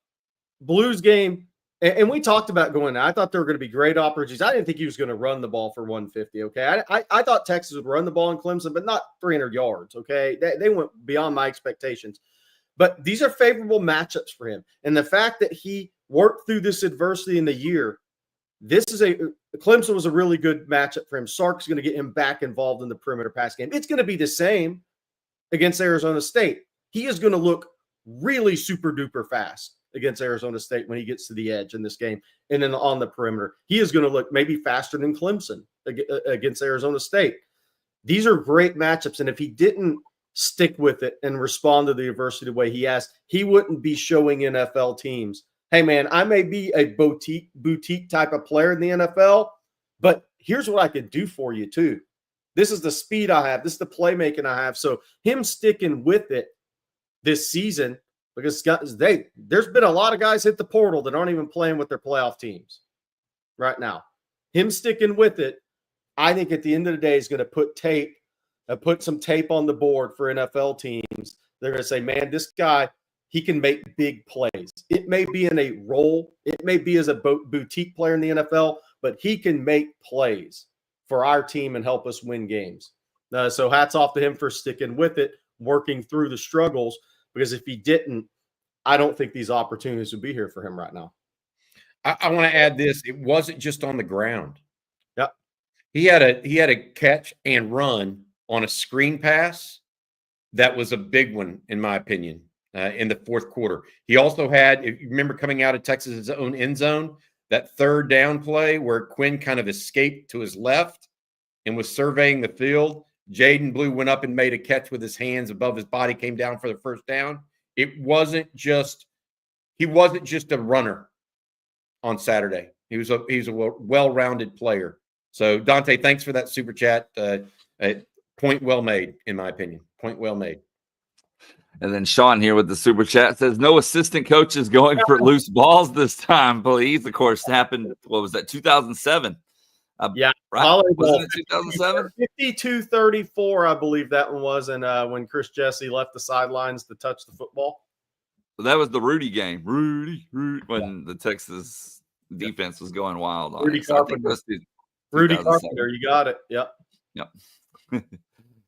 S2: Blues game, and we talked about going, I thought there were going to be great opportunities. I didn't think he was going to run the ball for 150, okay? I thought Texas would run the ball in Clemson, but not 300 yards, okay? They went beyond my expectations. But these are favorable matchups for him. And the fact that he worked through this adversity in the year, Clemson was a really good matchup for him. Sark's going to get him back involved in the perimeter pass game. It's going to be the same against Arizona State. He is going to look really super duper fast against Arizona State when he gets to the edge in this game. And then on the perimeter, he is going to look maybe faster than Clemson against Arizona State. These are great matchups. And if he didn't stick with it and respond to the adversity the way he has, he wouldn't be showing NFL teams, hey, man, I may be a boutique type of player in the NFL, but here's what I could do for you too. This is the speed I have. This is the playmaking I have. So him sticking with it this season, because there's been a lot of guys hit the portal that aren't even playing with their playoff teams right now. Him sticking with it, I think at the end of the day is going to put some tape on the board for NFL teams. They're going to say, man, this guy, he can make big plays. It may be in a role. It may be as a boutique player in the NFL, but he can make plays for our team and help us win games. So hats off to him for sticking with it, working through the struggles, because if he didn't, I don't think these opportunities would be here for him right now.
S3: I want to add this. It wasn't just on the ground.
S2: Yep.
S3: He had a catch and run on a screen pass that was a big one, in my opinion, in the fourth quarter. He also had, if you remember, coming out of Texas' own end zone, that third down play where Quinn kind of escaped to his left and was surveying the field. Jaden Blue went up and made a catch with his hands above his body, came down for the first down. He wasn't just a runner on Saturday. He was a well-rounded player. So Dante, thanks for that super chat. Point well made, in my opinion. Point well made.
S1: And then Sean here with the super chat says, no assistant coaches going for loose balls this time, please. Of course, happened, what was that, 2007?
S2: Yeah.
S1: Right? Wasn't it 2007?
S2: 52-34, I believe that one was. And when Chris Jesse left the sidelines to touch the football.
S1: So that was the Rudy game. Rudy, when the Texas defense was going wild on
S2: Rudy
S1: it.
S2: Carpenter. Rudy Carpenter, you got it. Yep.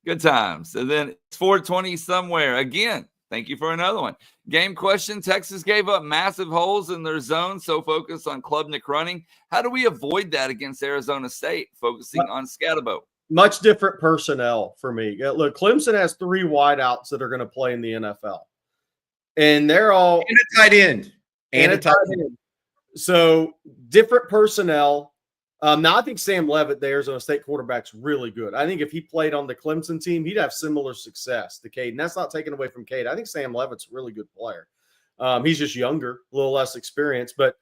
S1: Good times. And then it's 420 somewhere. Again, thank you for another one. Game question. Texas gave up massive holes in their zone, so focused on Klubnik running. How do we avoid that against Arizona State, focusing on Scatterbo?
S2: Much different personnel for me. Look, Clemson has 3 wideouts that are going to play in the NFL. And they're all –
S3: And a tight end. And a tight end.
S2: So different personnel. Now, I think Sam Leavitt, the Arizona State quarterback's really good. I think if he played on the Clemson team, he'd have similar success to Cade. And that's not taken away from Cade. I think Sam Leavitt's a really good player. He's just younger, a little less experienced, but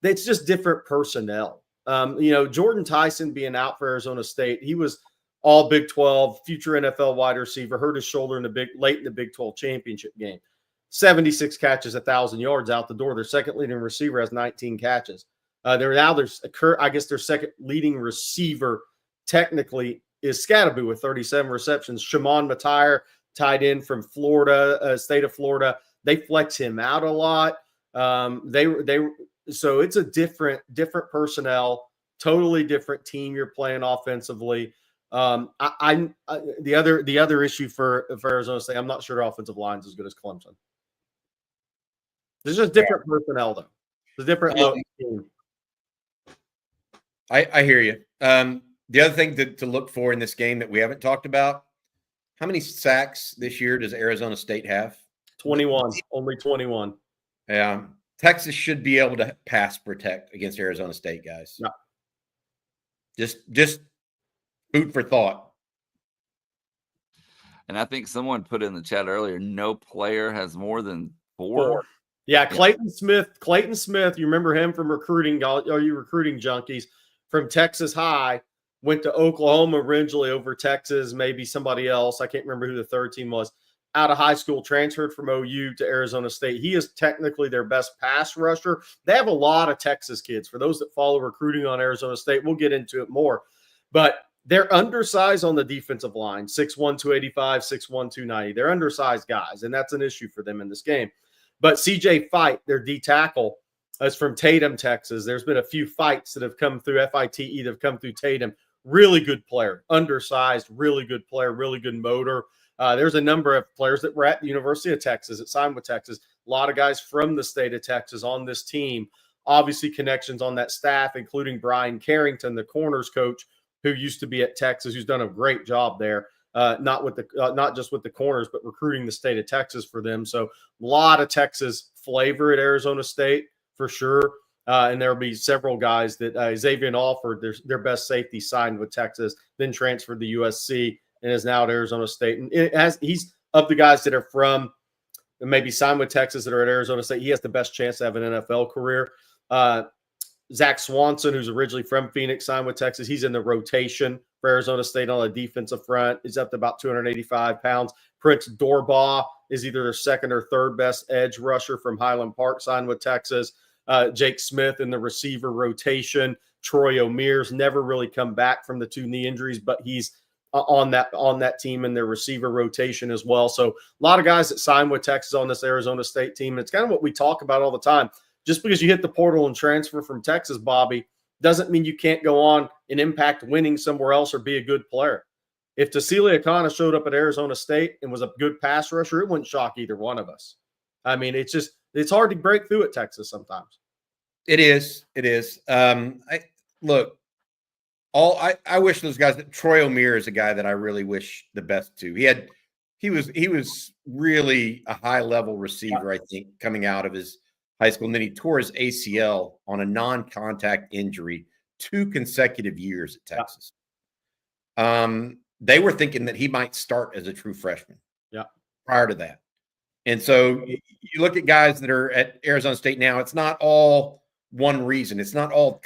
S2: it's just different personnel. Jordan Tyson being out for Arizona State, he was all Big 12, future NFL wide receiver, hurt his shoulder late in the Big 12 championship game. 76 catches, 1,000 yards out the door. Their second leading receiver has 19 catches. Their second leading receiver technically is Scatterbo with 37 receptions. Shimon Matire, tight end from Florida, state of Florida. They flex him out a lot. So it's a different personnel, totally different team you're playing offensively. The other issue for Arizona State, I'm not sure their offensive line's as good as Clemson. There's just different personnel though. It's a different team.
S3: I hear you. The other thing to look for in this game that we haven't talked about, how many sacks this year does Arizona State have?
S2: 21. Only 21.
S3: Yeah. Texas should be able to pass protect against Arizona State, guys.
S2: Yeah.
S3: Just food for thought.
S1: And I think someone put in the chat earlier, no player has more than four.
S2: Yeah, Clayton Smith. You remember him from recruiting? All you recruiting junkies from Texas High went to Oklahoma originally over Texas, maybe somebody else. I can't remember who the third team was. Out of high school, transferred from OU to Arizona State. He is technically their best pass rusher. They have a lot of Texas kids. For those that follow recruiting on Arizona State, we'll get into it more. But they're undersized on the defensive line, 6'1", 285, 6'1", 290. They're undersized guys, and that's an issue for them in this game. But CJ Fite, their D tackle, is from Tatum, Texas. There's been a few fights that have come through FITE that have come through Tatum. Really good player, undersized, really good player, really good motor. There's a number of players that were at the University of Texas that signed with Texas. A lot of guys from the state of Texas on this team. Obviously, connections on that staff, including Brian Carrington, the corners coach, who used to be at Texas, who's done a great job there. Not just with the corners, but recruiting the state of Texas for them. So a lot of Texas flavor at Arizona State for sure. And there'll be several guys that Xavier Alford, their best safety, signed with Texas, then transferred to USC and is now at Arizona State. And he's of the guys that are from maybe signed with Texas that are at Arizona State. He has the best chance to have an NFL career. Zach Swanson, who's originally from Phoenix, signed with Texas. He's in the rotation for Arizona State on the defensive front. He's up to about 285 pounds. Prince Dorbaugh is either their second or third best edge rusher from Highland Park, signed with Texas. Jake Smith in the receiver rotation. Troy O'Meara's never really come back from the 2 knee injuries, but he's on that team in their receiver rotation as well. So a lot of guys that signed with Texas on this Arizona State team. And it's kind of what we talk about all the time. Just because you hit the portal and transfer from Texas, Bobby, doesn't mean you can't go on and impact winning somewhere else or be a good player. If Tassili Akana showed up at Arizona State and was a good pass rusher, it wouldn't shock either one of us. I mean, it's hard to break through at Texas sometimes.
S3: It is. I wish those guys. Troy O'Meara is a guy that I really wish the best to. He was really a high level receiver, I think, coming out of his high school, and then he tore his ACL on a non-contact injury 2 consecutive years at Texas. They were thinking that he might start as a true freshman.
S2: Yeah.
S3: Prior to that, and so you look at guys that are at Arizona State now. It's not all one reason. It's not all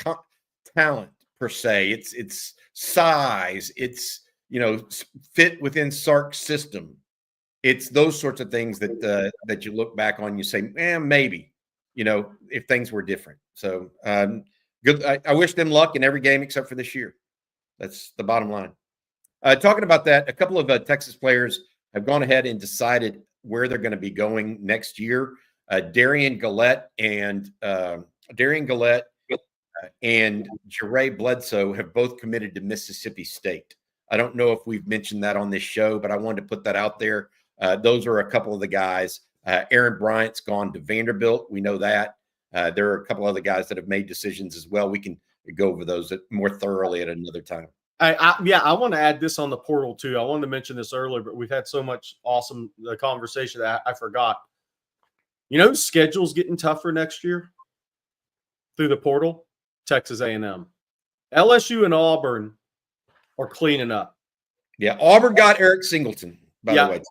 S3: talent per se. It's size. It's fit within Sark's system. It's those sorts of things that you look back on. And you say, maybe. If things were different. So good. I wish them luck in every game except for this year. That's the bottom line. Talking about that, a couple of Texas players have gone ahead and decided where they're going to be going next year. Darian Gillette and Jere Bledsoe have both committed to Mississippi State. I don't know if we've mentioned that on this show, but I wanted to put that out there. Those are a couple of the guys. Aaron Bryant's gone to Vanderbilt. We know that. There are a couple other guys that have made decisions as well. We can go over those more thoroughly at another time.
S2: I want to add this on the portal too. I wanted to mention this earlier, but we've had so much awesome conversation that I forgot. Schedule's getting tougher next year through the portal. Texas A&M, LSU, and Auburn are cleaning up.
S3: Yeah, Auburn got Eric Singleton, by the way.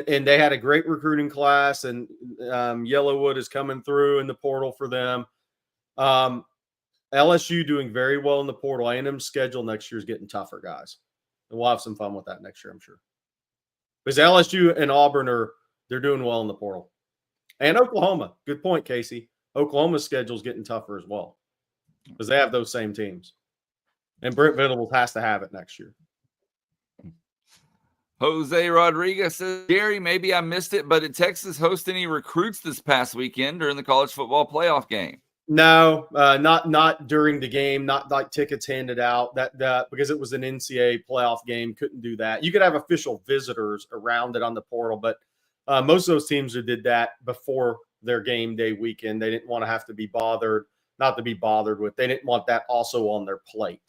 S2: And they had a great recruiting class, and Yellowwood is coming through in the portal for them. LSU doing very well in the portal. A&M's schedule next year is getting tougher, guys. And we'll have some fun with that next year, I'm sure. Because LSU and Auburn they're doing well in the portal. And Oklahoma. Good point, Casey. Oklahoma's schedule is getting tougher as well because they have those same teams. And Brent Venables has to have it next year.
S1: Jose Rodriguez says, Gary, maybe I missed it, but did Texas host any recruits this past weekend during the college football playoff game?
S2: No, not during the game, not like tickets handed out. That because it was an NCAA playoff game, couldn't do that. You could have official visitors around it on the portal, but most of those teams who did that before their game day weekend, they didn't want to have to be bothered, not to be bothered with. They didn't want that also on their plate.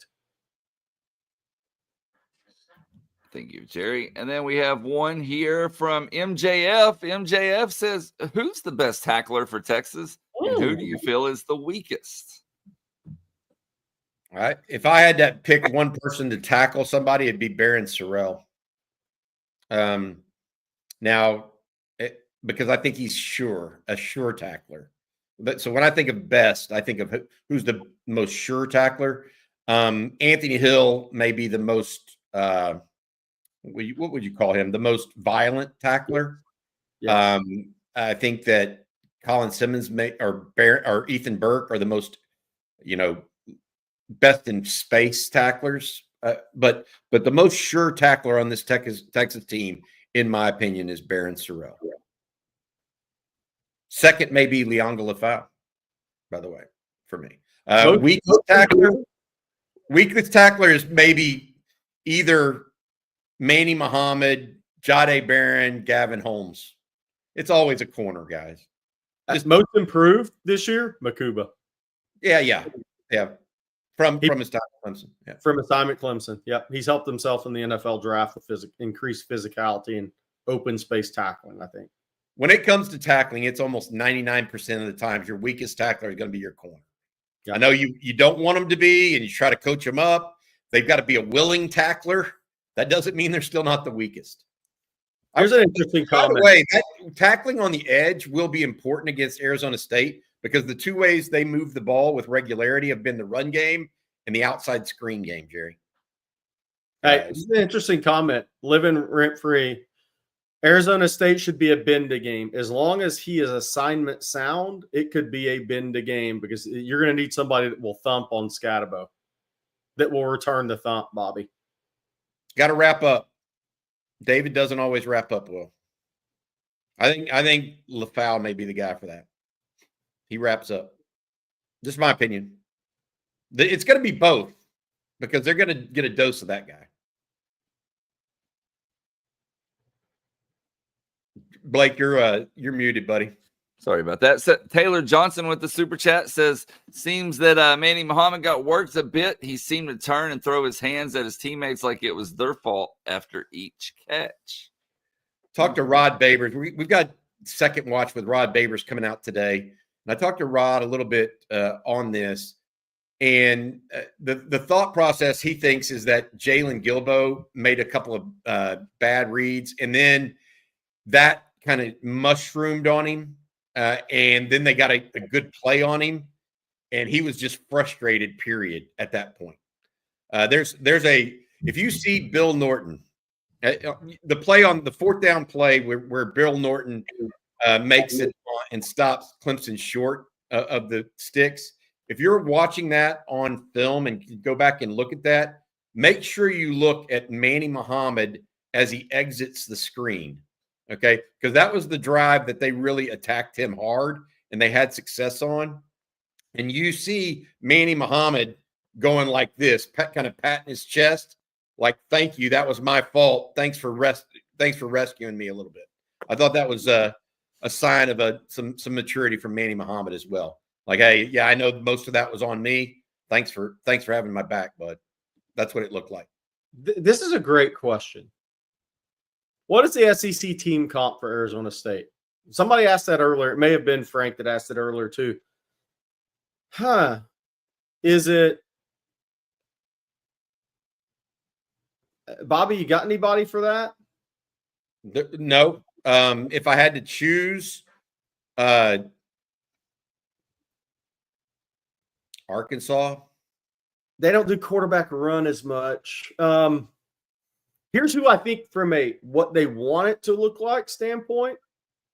S1: Thank you, Jerry. And then we have one here from MJF. MJF says, who's the best tackler for Texas? And who do you feel is the weakest?
S3: All right. If I had to pick one person to tackle somebody, it'd be Barron Sorrell. Because I think he's a sure tackler. But so when I think of best, I think of who's the most sure tackler. Anthony Hill may be the most, what would you call him? The most violent tackler.
S2: Yeah.
S3: I think that Colin Simmons or Ethan Burke are the most, best in space tacklers. But the most sure tackler on this Texas team, in my opinion, is Barron Sorrell. Yeah. Second may be Lianga Lafau, by the way, for me. Weakest tackler is maybe either Manny Muhammad, Jade Barron, Gavin Holmes. It's always a corner, guys.
S2: Just most improved this year, Makuba.
S3: Yeah. From his time at Clemson. Yeah.
S2: From his time at Clemson. Yep. He's helped himself in the NFL draft with increased physicality and open space tackling, I think.
S3: When it comes to tackling, it's almost 99% of the times your weakest tackler is going to be your corner. Yeah. I know you don't want them to be, and you try to coach them up. They've got to be a willing tackler. That doesn't mean they're still not the weakest.
S2: Here's an interesting comment.
S3: By the way, that tackling on the edge will be important against Arizona State because the two ways they move the ball with regularity have been the run game and the outside screen game, Jerry.
S2: Hey, this is an interesting comment. Living rent-free. Arizona State should be a bend a game. As long as he is assignment sound, it could be a bend a game because you're going to need somebody that will thump on Scatabo, that will return the thump, Bobby.
S3: Got to wrap up. David doesn't always wrap up well. I think Lafau may be the guy for that. He wraps up. Just my opinion. It's going to be both because they're going to get a dose of that guy. Blake, you're muted, buddy.
S1: Sorry about that. So, Taylor Johnson with the super chat says, seems that Manny Muhammad got worked a bit. He seemed to turn and throw his hands at his teammates like it was their fault after each catch.
S3: Talk to Rod Babers. We've got second watch with Rod Babers coming out today. And I talked to Rod a little bit on this. And the thought process he thinks is that Jalen Gilbo made a couple of bad reads. And then that kind of mushroomed on him. And then they got a good play on him, and he was just frustrated, period, at that point. If you see Bill Norton, the play on the fourth down play where Bill Norton makes it and stops Clemson short of the sticks, if you're watching that on film and you go back and look at that, make sure you look at Manny Muhammad as he exits the screen. Okay, because that was the drive that they really attacked him hard and they had success on. And you see Manny Muhammad going like this, kind of patting his chest, like, thank you, that was my fault. Thanks for rescuing me a little bit. I thought that was a sign of some maturity from Manny Muhammad as well. Like, hey, yeah, I know most of that was on me. Thanks for having my back, bud. That's what it looked like.
S2: This is a great question. What is the SEC team comp for Arizona State? Somebody asked that earlier. It may have been Frank that asked it earlier too. Is it Bobby? You got anybody for that?
S3: No. If I had to choose, Arkansas.
S2: They don't do quarterback run as much. Here's who I think from what they want it to look like standpoint,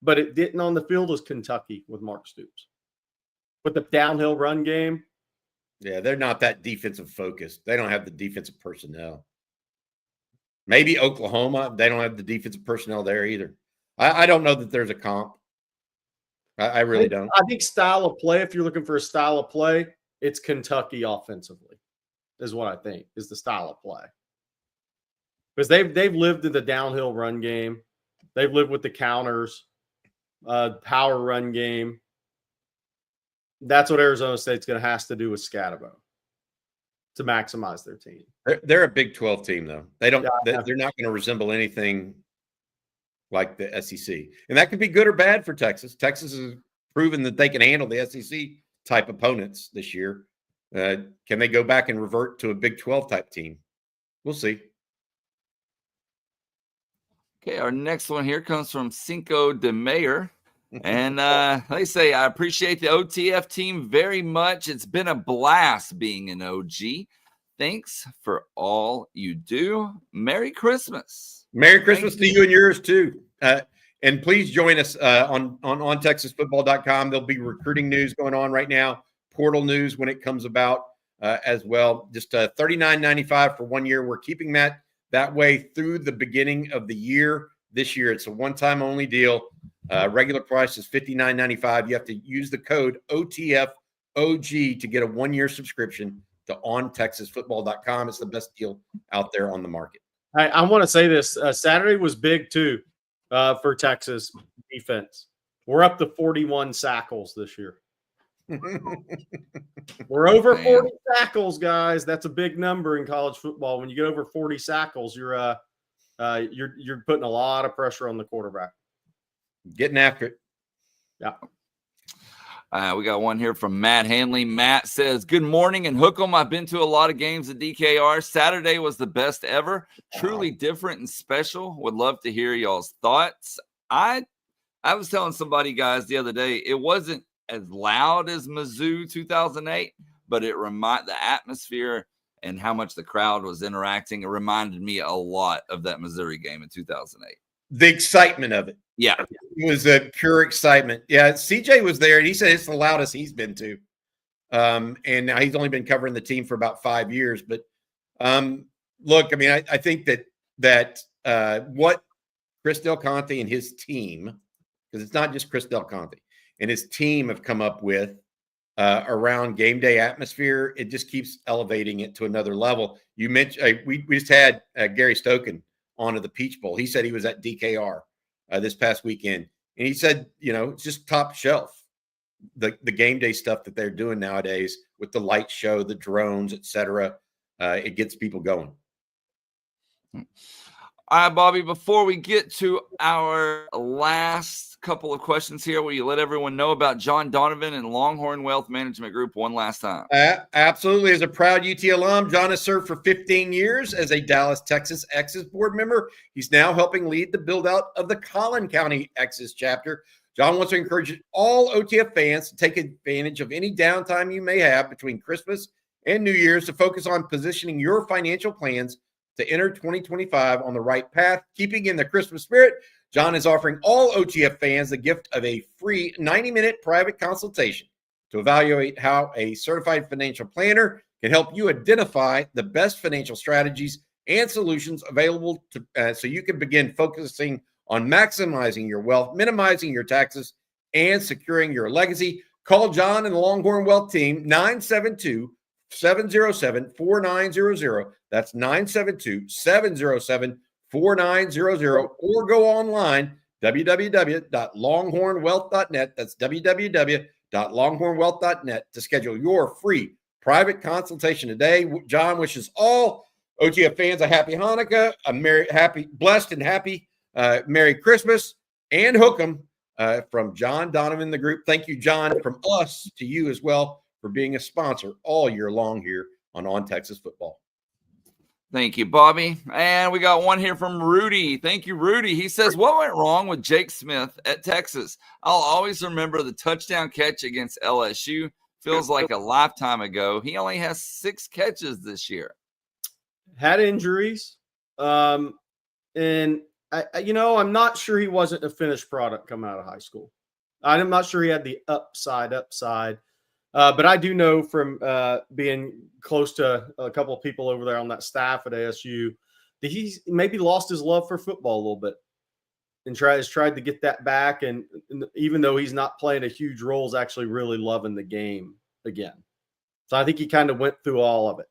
S2: but it didn't on the field, was Kentucky with Mark Stoops. With the downhill run game.
S3: Yeah, they're not that defensive focused. They don't have the defensive personnel. Maybe Oklahoma. They don't have the defensive personnel there either. I don't know that there's a comp. I really don't.
S2: I think style of play, if you're looking for a style of play, it's Kentucky offensively, is what I think, is the style of play. Because they've lived in the downhill run game. They've lived with the counters, power run game. That's what Arizona State's going to have to do with Scatabo to maximize their team.
S3: They're a Big 12 team, though. They're not going to resemble anything like the SEC. And that could be good or bad for Texas. Texas is proven that they can handle the SEC type opponents this year. Can they go back and revert to a Big 12 type team? We'll see.
S1: Okay, our next one here comes from Cinco de Mayor. And they say, I appreciate the OTF team very much. It's been a blast being an OG. Thanks for all you do. Merry Christmas.
S3: Merry Christmas to you and yours too. And please join us on TexasFootball.com. There'll be recruiting news going on right now, portal news when it comes about as well. Just $39.95 for 1 year. We're keeping that way through the beginning of the year. This year, it's a one-time only deal. Regular price is $59.95. You have to use the code OTFOG to get a 1 year subscription to OnTexasFootball.com. It's the best deal out there on the market.
S2: I want to say this. Saturday was big too for Texas defense. We're up to 41 sackles this year. We're over 40 sackles, guys. That's a big number in college football. When you get over 40 sackles, you're putting a lot of pressure on the quarterback.
S3: Getting after it.
S2: Yeah.
S1: We got one here from Matt Hanley. Matt says, good morning and hook 'em. I've been to a lot of games at DKR. Saturday was the best ever. Truly different and special. Would love to hear y'all's thoughts. I was telling somebody, guys, the other day, it wasn't as loud as Mizzou 2008, but the atmosphere and how much the crowd was interacting, it reminded me a lot of that Missouri game in 2008.
S3: The excitement of it.
S1: Yeah.
S3: It was a pure excitement. Yeah, CJ was there, and he said it's the loudest he's been to. And now he's only been covering the team for about 5 years. But look, I mean, I think that what Chris Del Conte and his team, because it's not just Chris Del Conte, and his team have come up with around game day atmosphere, it just keeps elevating it to another level. You mentioned we just had Gary Stoken onto the Peach Bowl. He said he was at DKR this past weekend, and he said, it's just top shelf. The game day stuff that they're doing nowadays with the light show, the drones, etc. It gets people going.
S1: All right, Bobby, before we get to our last couple of questions here, will you let everyone know about John Donovan and Longhorn Wealth Management Group one last time?
S3: Absolutely. As a proud UT alum, John has served for 15 years as a Dallas, Texas Exes board member. He's now helping lead the build-out of the Collin County Exes chapter. John wants to encourage all OTF fans to take advantage of any downtime you may have between Christmas and New Year's to focus on positioning your financial plans to enter 2025 on the right path. Keeping in the Christmas spirit, John is offering all OTF fans the gift of a free 90-minute private consultation to evaluate how a certified financial planner can help you identify the best financial strategies and solutions available to so you can begin focusing on maximizing your wealth, minimizing your taxes, and securing your legacy. Call John and the Longhorn Wealth Team, 972-707-4900. That's 972-707-4900, or go online, www.longhornwealth.net. That's www.longhornwealth.net to schedule your free private consultation today. John wishes all OTF fans a happy Hanukkah, blessed and happy Merry Christmas, and hook 'em from John Donovan, the group. Thank you, John, from us to you as well for being a sponsor all year long here on Texas Football.
S1: Thank you, Bobby. And we got one here from Rudy. Thank you, Rudy. He says, what went wrong with Jake Smith at Texas? I'll always remember the touchdown catch against LSU. Feels like a lifetime ago. He only has 6 catches this year.
S2: Had injuries. And I'm not sure he wasn't a finished product coming out of high school. I'm not sure he had the upside. But I do know from being close to a couple of people over there on that staff at ASU that he's maybe lost his love for football a little bit and has tried to get that back. And even though he's not playing a huge role, is actually really loving the game again. So I think he kind of went through all of it.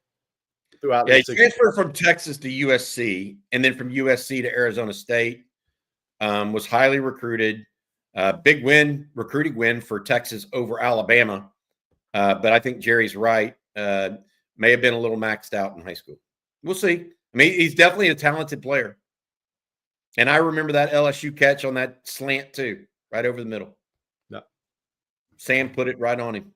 S2: Throughout
S3: he transferred from Texas to USC and then from USC to Arizona State, was highly recruited. Big recruiting win for Texas over Alabama. But I think Jerry's right. May have been a little maxed out in high school. We'll see. I mean, he's definitely a talented player. And I remember that LSU catch on that slant too, right over the middle.
S2: Yeah.
S3: Sam put it right on him.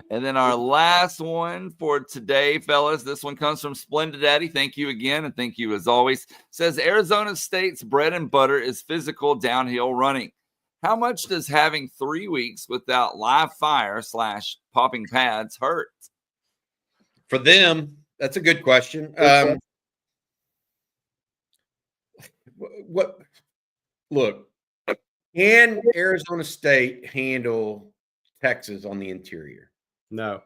S1: And then our last one for today, fellas. This one comes from Splendid Daddy. Thank you again, and thank you as always. Says Arizona State's bread and butter is physical downhill running. How much does having 3 weeks without live fire / popping pads hurt?
S3: For them, that's a good question. Look, can Arizona State handle Texas on the interior?
S2: No.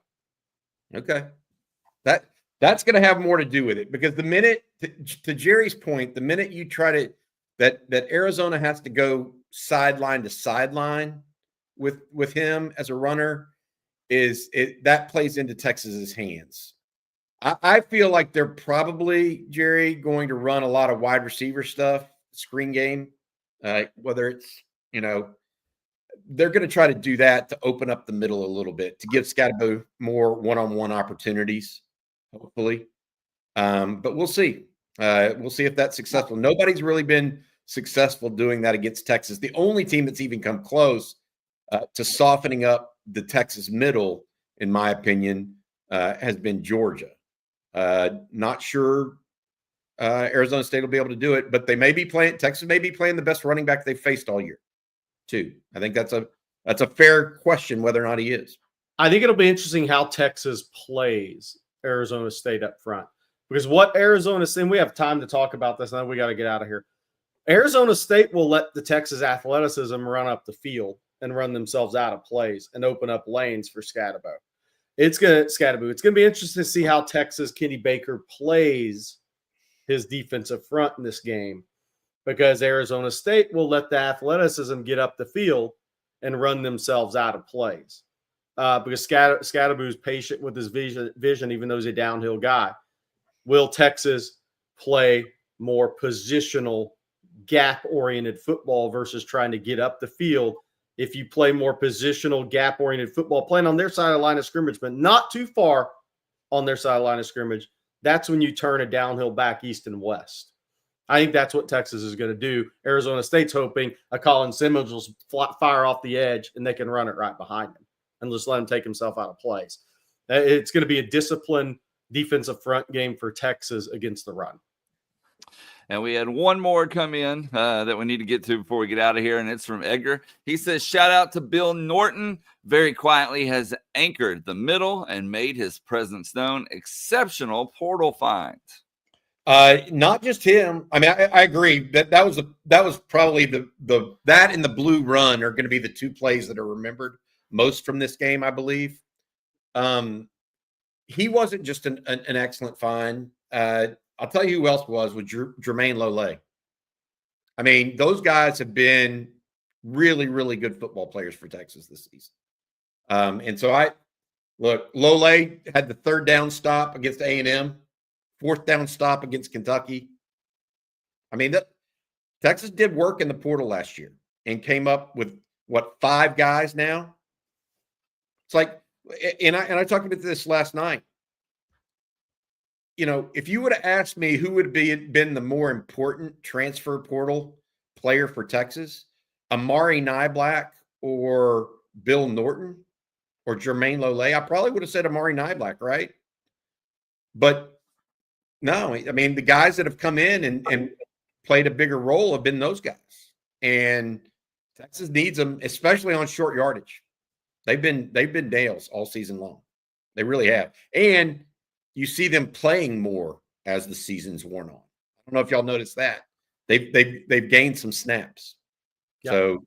S3: Okay. That's going to have more to do with it, because the minute, to Jerry's point, the minute you try to that Arizona has to go sideline to sideline with him as a runner, that plays into Texas's hands. I feel like they're probably, Jerry, going to run a lot of wide receiver stuff, screen game, whether it's, they're going to try to do that to open up the middle a little bit, to give Scatterbo more one-on-one opportunities, hopefully. But we'll see. We'll see if that's successful. Nobody's really been successful doing that against Texas. The only team that's even come close to softening up the Texas middle, in my opinion, has been Georgia. Not sure Arizona State will be able to do it, but Texas may be playing the best running back they've faced all year, too. I think that's a fair question, whether or not he is.
S2: I think it'll be interesting how Texas plays Arizona State up front, because what Arizona State, and we have time to talk about this, and then we got to get out of here. Arizona State will let the Texas athleticism run up the field and run themselves out of plays and open up lanes for Scatterbo. It's going to be interesting to see how Texas Kenny Baker plays his defensive front in this game, because Arizona State will let the athleticism get up the field and run themselves out of plays. Because Scatterbo's patient with his vision, even though he's a downhill guy. Will Texas play more positional, gap-oriented football versus trying to get up the field? If you play more positional, gap-oriented football, playing on their side of the line of scrimmage, but not too far on their side of the line of scrimmage, that's when you turn a downhill back east and west. I think that's what Texas is going to do. Arizona State's hoping a Colin Simmons will fire off the edge and they can run it right behind him and just let him take himself out of plays. It's going to be a disciplined defensive front game for Texas against the run.
S1: And we had one more come in that we need to get to before we get out of here, and it's from Edgar. He says, shout out to Bill Norton. Very quietly has anchored the middle and made his presence known. Exceptional portal find.
S3: Not just him. I mean, I agree that was probably that and the blue run are going to be the two plays that are remembered most from this game, I believe. He wasn't just an excellent find. I'll tell you who else was Jermaine Lole. I mean, those guys have been really, really good football players for Texas this season. And so Lole had the third down stop against A&M, fourth down stop against Kentucky. I mean, Texas did work in the portal last year and came up with, 5 guys now? It's like, and I talked about this last night. If you would have asked me who would been the more important transfer portal player for Texas, Amari Niblack or Bill Norton or Jermaine Lole, I probably would have said Amari Niblack, right? But no, I mean, the guys that have come in and played a bigger role have been those guys. And Texas needs them, especially on short yardage. They've been nails all season long. They really have. And you see them playing more as the season's worn on. I don't know if y'all noticed that. They've gained some snaps. Yep. So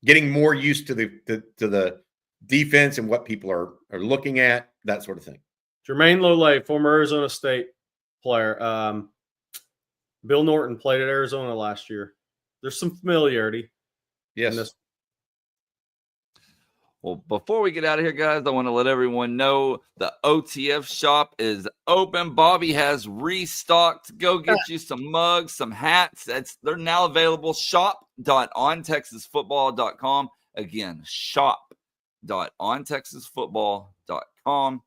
S3: getting more used to the defense and what people are looking at, that sort of thing.
S2: Jermaine Lole, former Arizona State player. Bill Norton played at Arizona last year. There's some familiarity.
S3: Yes.
S1: Well, before we get out of here, guys, I want to let everyone know the OTF shop is open. Bobby has restocked. Go get you some mugs, some hats. They're now available. Shop.ontexasfootball.com. Again, shop.ontexasfootball.com.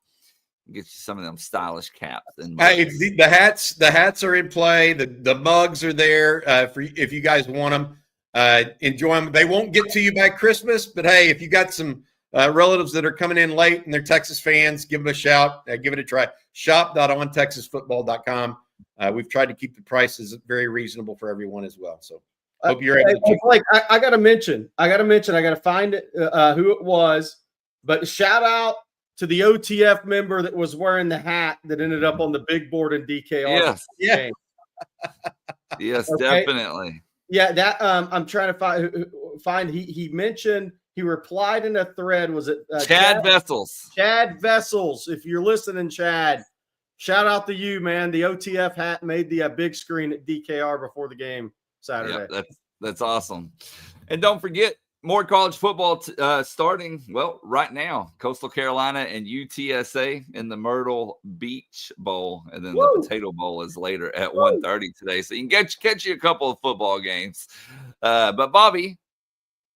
S1: Get you some of them stylish caps. And
S3: hey, the hats are in play. The mugs are there if you guys want them. Enjoy them. They won't get to you by Christmas, but hey, if you got some relatives that are coming in late and they're Texas fans, give them a shout. Give it a try. Shop.ontexasfootball.com. We've tried to keep the prices very reasonable for everyone as well. So hope you're able to.
S2: Like, I got to mention. I got to find it, who it was. But shout out to the OTF member that was wearing the hat that ended up on the big board in DKR.
S1: Yes.
S2: Yeah.
S1: Yes,
S2: Okay.
S1: definitely.
S2: Yeah, that I'm trying to find. He mentioned, he replied in a thread. Was it
S1: Chad Vessels?
S2: Chad Vessels. If you're listening, Chad, shout out to you, man. The OTF hat made the big screen at DKR before the game Saturday.
S1: Yeah, that's awesome. And don't forget, more college football starting, well, right now. Coastal Carolina and UTSA in the Myrtle Beach Bowl. And then the Potato Bowl is later at 1:30 today. So you can catch you a couple of football games. But, Bobby,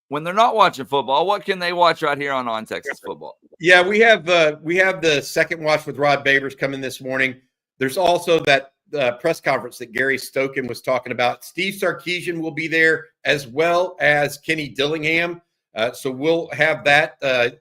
S1: when they're not watching football, what can they watch right here on Texas Football?
S3: Yeah, we have the second watch with Rod Babers coming this morning. There's also that press conference that Gary Stokan was talking about. Steve Sarkisian will be there, as well as Kenny Dillingham. So we'll have that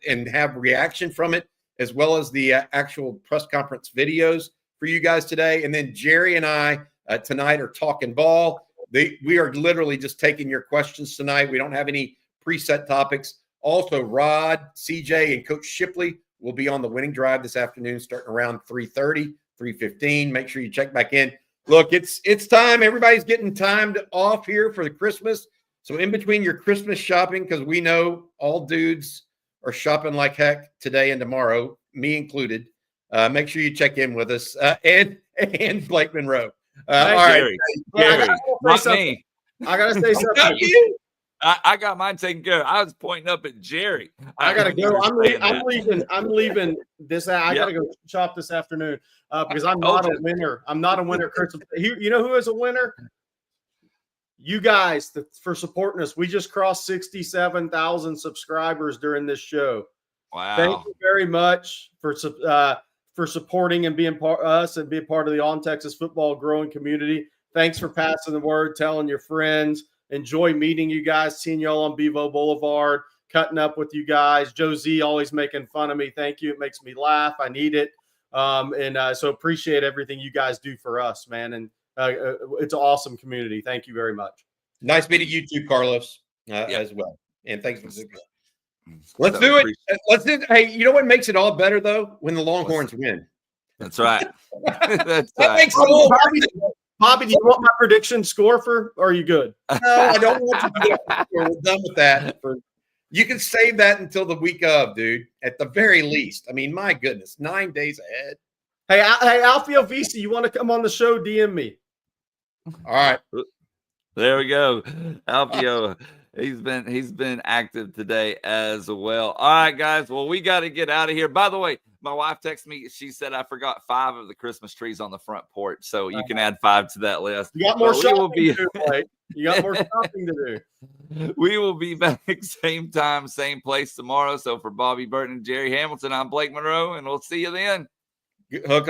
S3: and have reaction from it, as well as the actual press conference videos for you guys today. And then Jerry and I tonight are talking ball. We are literally just taking your questions tonight. We don't have any preset topics. Also, Rod, CJ, and Coach Shipley will be on the winning drive this afternoon, starting around 3:30. 3:15. Make sure you check back in. Look, it's time. Everybody's getting timed off here for the Christmas. So in between your Christmas shopping, because we know all dudes are shopping like heck today and tomorrow, me included. Make sure you check in with us and Blake Monroe. All right,
S1: Gary, not me.
S2: I gotta say something.
S3: Not you.
S1: I got mine taken care of. I was pointing up at Jerry.
S2: I gotta go. I'm leaving this. I gotta go shop this afternoon because I'm not a winner. I'm not a winner. You know who is a winner? You guys for supporting us. We just crossed 67,000 subscribers during this show.
S1: Wow!
S2: Thank you very much for supporting and being part of us and being part of the On Texas Football growing community. Thanks for passing the word, telling your friends. Enjoy meeting you guys, seeing y'all on Bevo Boulevard, cutting up with you guys. Joe Z always making fun of me. Thank you. It makes me laugh. I need it. So appreciate everything you guys do for us, man. And it's an awesome community. Thank you very much.
S3: Nice meeting you too, Carlos, as well. And thanks for the Let's do it. Let's do it. Hey, you know what makes it all better, though? When the Longhorns win.
S1: That's right.
S3: That makes it all
S2: Bobby, do you want my prediction score or are you good?
S3: No, I don't want to do that. We're done with that. You can save that until the week of, dude, at the very least. I mean, my goodness, 9 days ahead.
S2: Hey, Alfio Visi, you want to come on the show? DM me.
S3: All right.
S1: There we go. Alfio, he's been active today as well. All right, guys. Well, we got to get out of here. By the way, my wife texted me. She said I forgot 5 of the Christmas trees on the front porch, so you can add 5 to that list.
S2: You got more shopping to do, Blake. You got more shopping to do.
S1: We will be back same time, same place tomorrow. So for Bobby Burton and Jerry Hamilton, I'm Blake Monroe, and we'll see you then.
S3: Hook 'em.